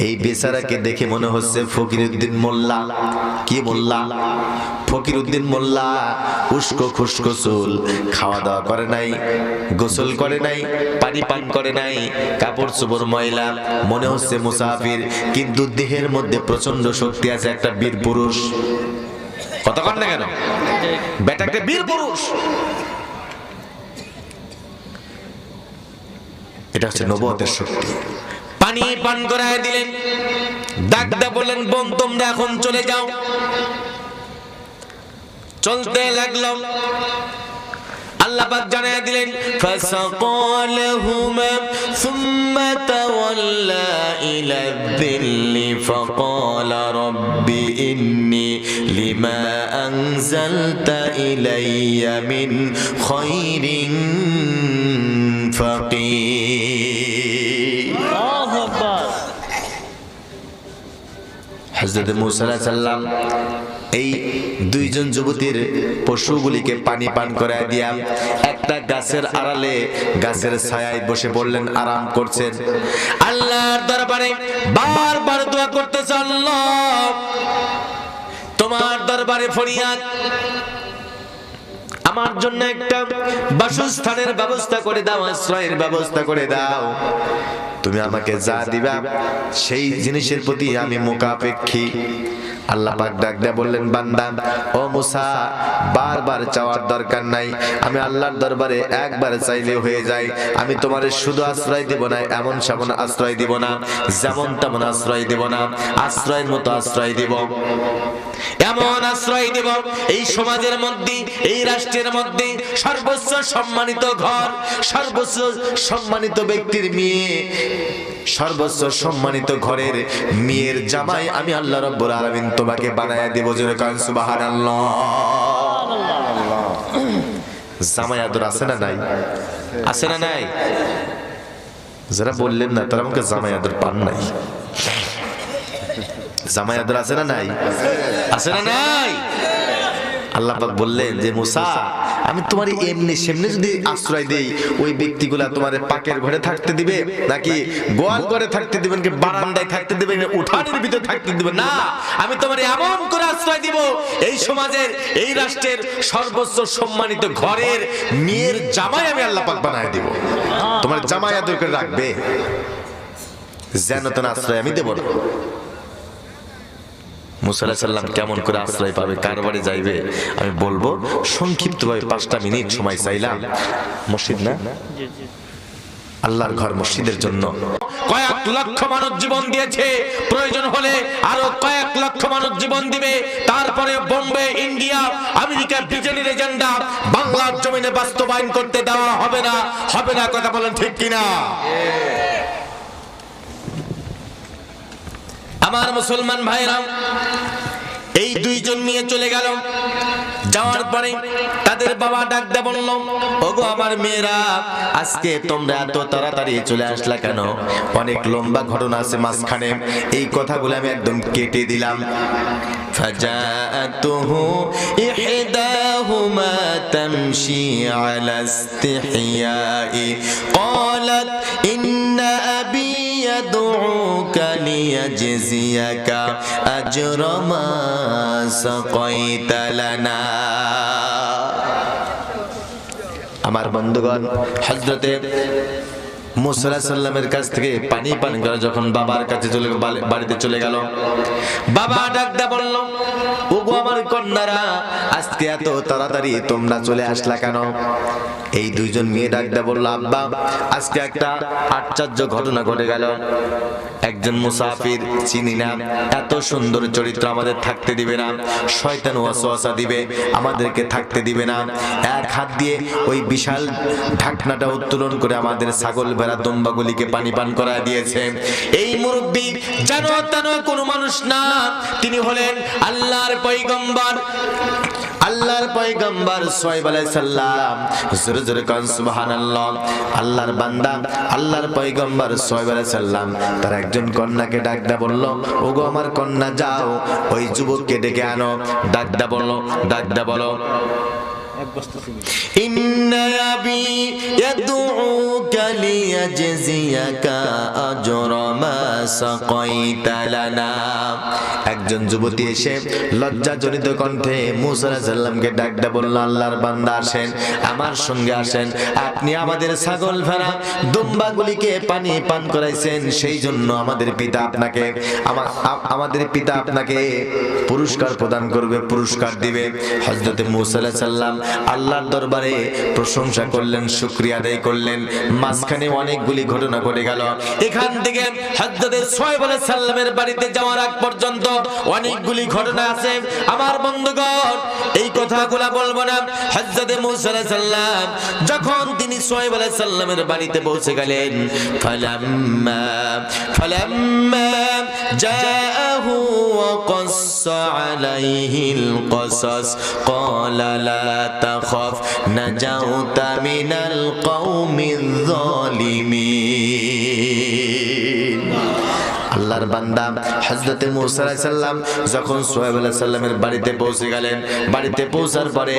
এই বেচারাকে দেখে মনে হচ্ছে ফকিরউদ্দিন মোল্লা। কি মোল্লা? ফকিরউদ্দিন মোল্লা। উস্কো খুস্কো চুল, খাওয়া দাওয়া করে নাই, গোসল করে নাই, পানি পান করে নাই, কাপড় চোপড় ময়লা, মনে হচ্ছে মুসাফির, কিন্তু দেহের মধ্যে প্রচন্ড শক্তি আছে, একটা বীর পুরুষ। কথা কন না কেন? বেটা একটা বীর পুরুষ। এটা হচ্ছে নবুয়তের শক্তি। পানি পান করায় দিলেন, ডাক দিয়ে বললেন, বোন, তোমরা এখন চলে যাও। চলতে লাগলো। আল্লাহ পাক জানায় দিলেন, ফাসাকালহুমা সুম্মা তাওয়াল্লা ইলা যিল্লি ফাকালা রাব্বি ইন্নী লিমা আনজালতা ইলাইয়া মিন খায়রিন ফাকির। হযরত মুসা আলাইহিস সালাম এই দুইজন যুবতীর পশুগুলিকে পানি পান করায় দিয়া একটা গাছের আড়ালে গাছের ছায়ায় বসে পড়লেন, আরাম করছেন। আল্লাহর দরবারে বারবার দোয়া করতেছে, আল্লাহ তোমার দরবারে ফরিয়াদ, আমার জন্য একটা বাসস্থানের ব্যবস্থা করে দাও, আশ্রয়ের ব্যবস্থা করে দাও। তুমি আমাকে যা দিবা সেই জিনিসের প্রতি আমি মুখাপেক্ষী। আল্লাহ পাক ডাক দিয়ে বললেন, বান্দা ও মুসা, বারবার চাওয়ার দরকার নাই, আমি আল্লাহর দরবারে একবার চাইলে হয়ে যায়। আমি তোমার শুধু আশ্রয় দিব না, এমন সেমন আশ্রয় দিব না, যেমন তেমন আশ্রয় দিব না, আশ্রয়ের মতো আশ্রয় দিব, এমন আশ্রয় দিব এই সমাজের মধ্যে, এই রাষ্ট্রের মধ্যে সর্বোচ্চ সম্মানিত ঘর, সর্বোচ্চ সম্মানিত ব্যক্তির মেয়ে, সর্বোচ্চ সম্মানিত ঘরের মেয়ের জামাই আমি আল্লাহ রাব্বুল আলামিন তোমাকে বানায়া দেব। জোরে কান সুবহানাল্লাহ। জামাই আদর আছে না নাই? আছে না নাই? যারা বললেন না তারা আমাকে জামাই আদর পান নাই। জামাই আদর আছে না নাই? আছে না নাই? আল্লাহ পাক বললেন যে মুসা, আমি তোমার এমনি সেমনি যদি আশ্রয় দেই, ওই ব্যক্তিগুলা তোমার পাকের ঘরে থাকতে দিবে নাকি গোয়াল ঘরে থাকতে দিবেন, কি বারান্দায় থাকতে দিবেন, উঠানের ভিতরে থাকতে দিবেন না, আমি তোমার এমন করে আশ্রয় দিব এই সমাজের, এই রাষ্ট্রের সর্বোচ্চ সম্মানিত ঘরের মেয়ের জামাই আমি আল্লাহ পাক বানায় দিব। তোমার জামাই আদর করে রাখবে, যেন তেন আশ্রয় আমি দেব না। মুসা আলাইহিস সালাম কেমন করে আশ্রয় পাবে, কার বাড়ি যাইবে আমি বলবো সংক্ষিপ্তভাবে 5টা মিনিট সময় চাইলাম। মসজিদ না, আল্লাহর ঘর, মসজিদের জন্য কয়েক লক্ষ মানুষ জীবন দিয়েছে, প্রয়োজন হলে আরো কয়েক লক্ষ মানুষ জীবন দিবে। তারপরে বোম্বে, ইন্ডিয়া, আমেরিকা, ব্রিটেনের এজেন্ডা বাংলার জমিনে বাস্তবায়ন করতে দেওয়া হবে না। হবে না, কথা বলেন ঠিক কিনা? আমার মুসলমান ভাইরা, এই দুইজন নিয়ে চলে গেল। যাওয়ার পরে তাদের বাবা ডাক দিয়ে বলল, ওগো আমার মেয়েরা, আজকে তোমরা এত তাড়াতাড়ি চলে আসলা কেন? অনেক লম্বা ঘটনা আছে মাঝখানে, এই কথাগুলো আমি একদম কেটে দিলাম। فجاءته إحداهما تمشي على استحياء قالت إن أبي يدعوك ليجزيك أجر ما سقيت لنا। আমার বন্ধুগণ, হযরতে মুসা আলাইহিস সালামের কাছ থেকে পানি পান করে যখন বাবার কাছে চলে, বাড়িতে চলে গেল, বাবা ডাক দিয়ে বলল, ওগো আমার কন্যারা, আজকে এত তাড়াতাড়ি তোমরা চলে আসলা কেন? এই দুইজন মেয়ে ডাক দিয়ে বলল, আব্বা, আজকে একটা আশ্চর্য ঘটনা ঘটে গেল। একজন মুসাফির চিনি না, এত সুন্দর চরিত্র আমাদের থাকতে দিবে না, শয়তান ওয়াসওয়াসা দিবে, আমাদেরকে থাকতে দিবে না। এক হাত দিয়ে ওই বিশাল ঢাকনাটা উত্তোলন করে আমাদের ছাগল ভেড়া দুম্বাগুলিকে পানি পান করায় দিয়েছে। এই মুরব্বি জানো তেনো কোনো মানুষ না, তিনি হলেন আল্লাহর পয়গম্বর, আল্লাহর পয়গম্বর শুআয়ব আলাইহিস সালাম। জোরে জোরে কান সুবহানাল্লাহ। আল্লাহর বান্দা, আল্লাহর পয়গম্বর শুআয়ব আলাইহিস সালাম তার একজন কন্যাকে ডাক দা বলল, ওগো আমার কন্যা, যাও ওই যুবককে ডেকে আনো। ডাক দা বলো, ইন্না আবি ইয়াদউকা লিয়াজজিয়াকা আজরা মা সাকাইতা লানা। একজন যুবতী এসে লজ্জাজনিত কণ্ঠে মুসা আলাইহিস সালামকে ডাক দিয়ে বলল, আল্লাহর বান্দা, আসেন, আমার সঙ্গে আসেন, আপনি আমাদের ছাগল ভেড়া দুম্বাগুলিকে পানি পান করাইছেন, সেই জন্য আমাদের পিতা আপনাকে পুরস্কার প্রদান করবে, পুরস্কার দিবে। হযরতে মুসা আলাইহিস সালাম আল্লাহর দরবারে প্রশংসা করলেন, শুকরিয়া আদায় করলেন। মাঝখানে অনেকগুলি ঘটনা ঘটে গেল। এখান থেকে হযরতে শুআয়ব আলাইহিস সালামের বাড়িতে যাওয়ার আগ পর্যন্ত অনেকগুলি ঘটনা আছে। আমার বন্ধুগণ, এই কথাগুলো বলবো না। হযরতে মুসা আলাইহিস সালাম যখন তিনি শুআয়ব আলাইহিস সালামের বাড়িতে পৌঁছে গেলেন, ফালাম্মা জাআহু ওয়া ক্বাসসা আলাইহিল ক্বাসাস ক্বালা লা তাখাফ নাজাউতা মিনাল কওমিয যালিমিন। আল্লাহর বান্দা হযরতে মূসা আলাইহিস সালাম যখন শুআয়ব আলাইহিস সালামের বাড়িতে পৌঁছে গেলেন, বাড়িতে পৌঁছার পরে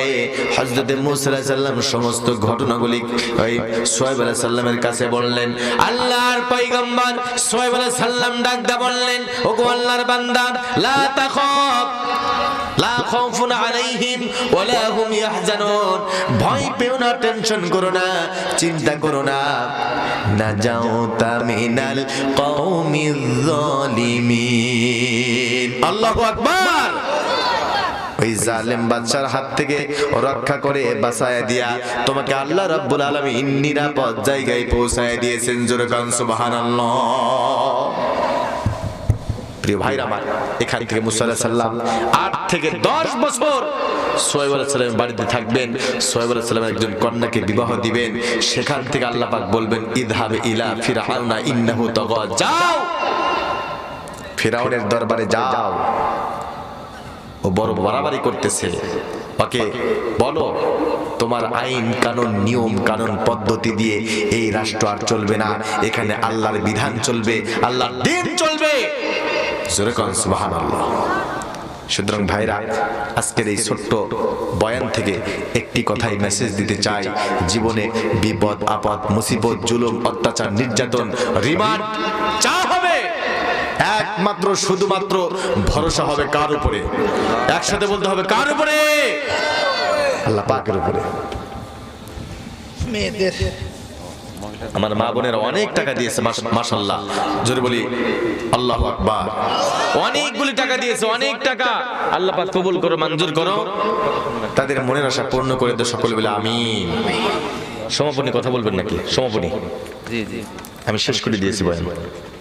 হযরতে মূসা আলাইহিস সালাম সমস্ত ঘটনাগুলি ওই শুআয়ব আলাইহিস সালামের কাছে বললেন। আল্লাহর পয়গম্বর শুআয়ব আলাইহিস সালাম ডাক দিয়ে বললেন, ওগো আল্লাহর বান্দা, লা তাখাফ লা খাউফুন আলাইহিম ওয়ালা হুম ইয়াহজানুন, ভয় পেও না, টেনশন করো না, চিন্তা করো না। নাজাউতা মিনাল কওমিজ জালিমিন। আল্লাহু আকবার। ওই জালেম বাদশার হাত থেকে রক্ষা করে বাঁচায় দিয়া তোমাকে আল্লাহ রাব্বুল আলামিন নিরাপদ জায়গায় পৌঁছায় দিয়েছেন। জোরে কান সুবহানাল্লাহ। প্রিয় ভাইরা আমার, এখান থেকে মূসা আলাইহিস সালাম 8 থেকে 10 বছর শুআয়ব আলাইহিস সালামের বাড়িতে থাকবেন। শুআয়ব আলাইহিস সালামের একজন কন্যাকে বিবাহ দিবেন। সেখান থেকে আল্লাহ পাক বলবেন, ইযহাব ইলা ফিরআউনা ইন্নাহু তাগা, যাও ফিরআউনের দরবারে যাও, ও বড় বাড়াবাড়ি করতেছে, ওকে বলো তোমার আইন কানুন নিয়ম কানুন পদ্ধতি দিয়ে এই রাষ্ট্র আর চলবে না, এখানে আল্লাহর বিধান চলবে, আল্লাহর দ্বীন চলবে। জোরে কোন সুবহানাল্লাহ। সুতরাং ভাইরা, আজকের এই ছোট্ট বয়ান থেকে একটি কথাই মেসেজ দিতে চাই, জীবনে বিপদ আপদ মুসিবত জুলুম অত্যাচার নির্যাতন রিমান্ড যা হবে, একমাত্র শুধুমাত্র ভরসা হবে কার উপরে? একসাথে বলতে হবে, কার উপরে? আল্লাহ পাকের উপরে। মেয়েদের আমার মা বোনেরা অনেক টাকা দিয়েছে, মাশাআল্লাহ, জোরে বলি আল্লাহু আকবার। অনেকগুলি টাকা দিয়েছে, অনেক টাকা। আল্লাহ পাক কবুল করো, মঞ্জুর করো, তাদের মনের আশা পূর্ণ করে দাও। সকলে বলে আমিন। সমাপনী কথা বলবেন নাকি? সমাপনী? জি জি, আমি শেষ করে দিয়েছি বয়ান।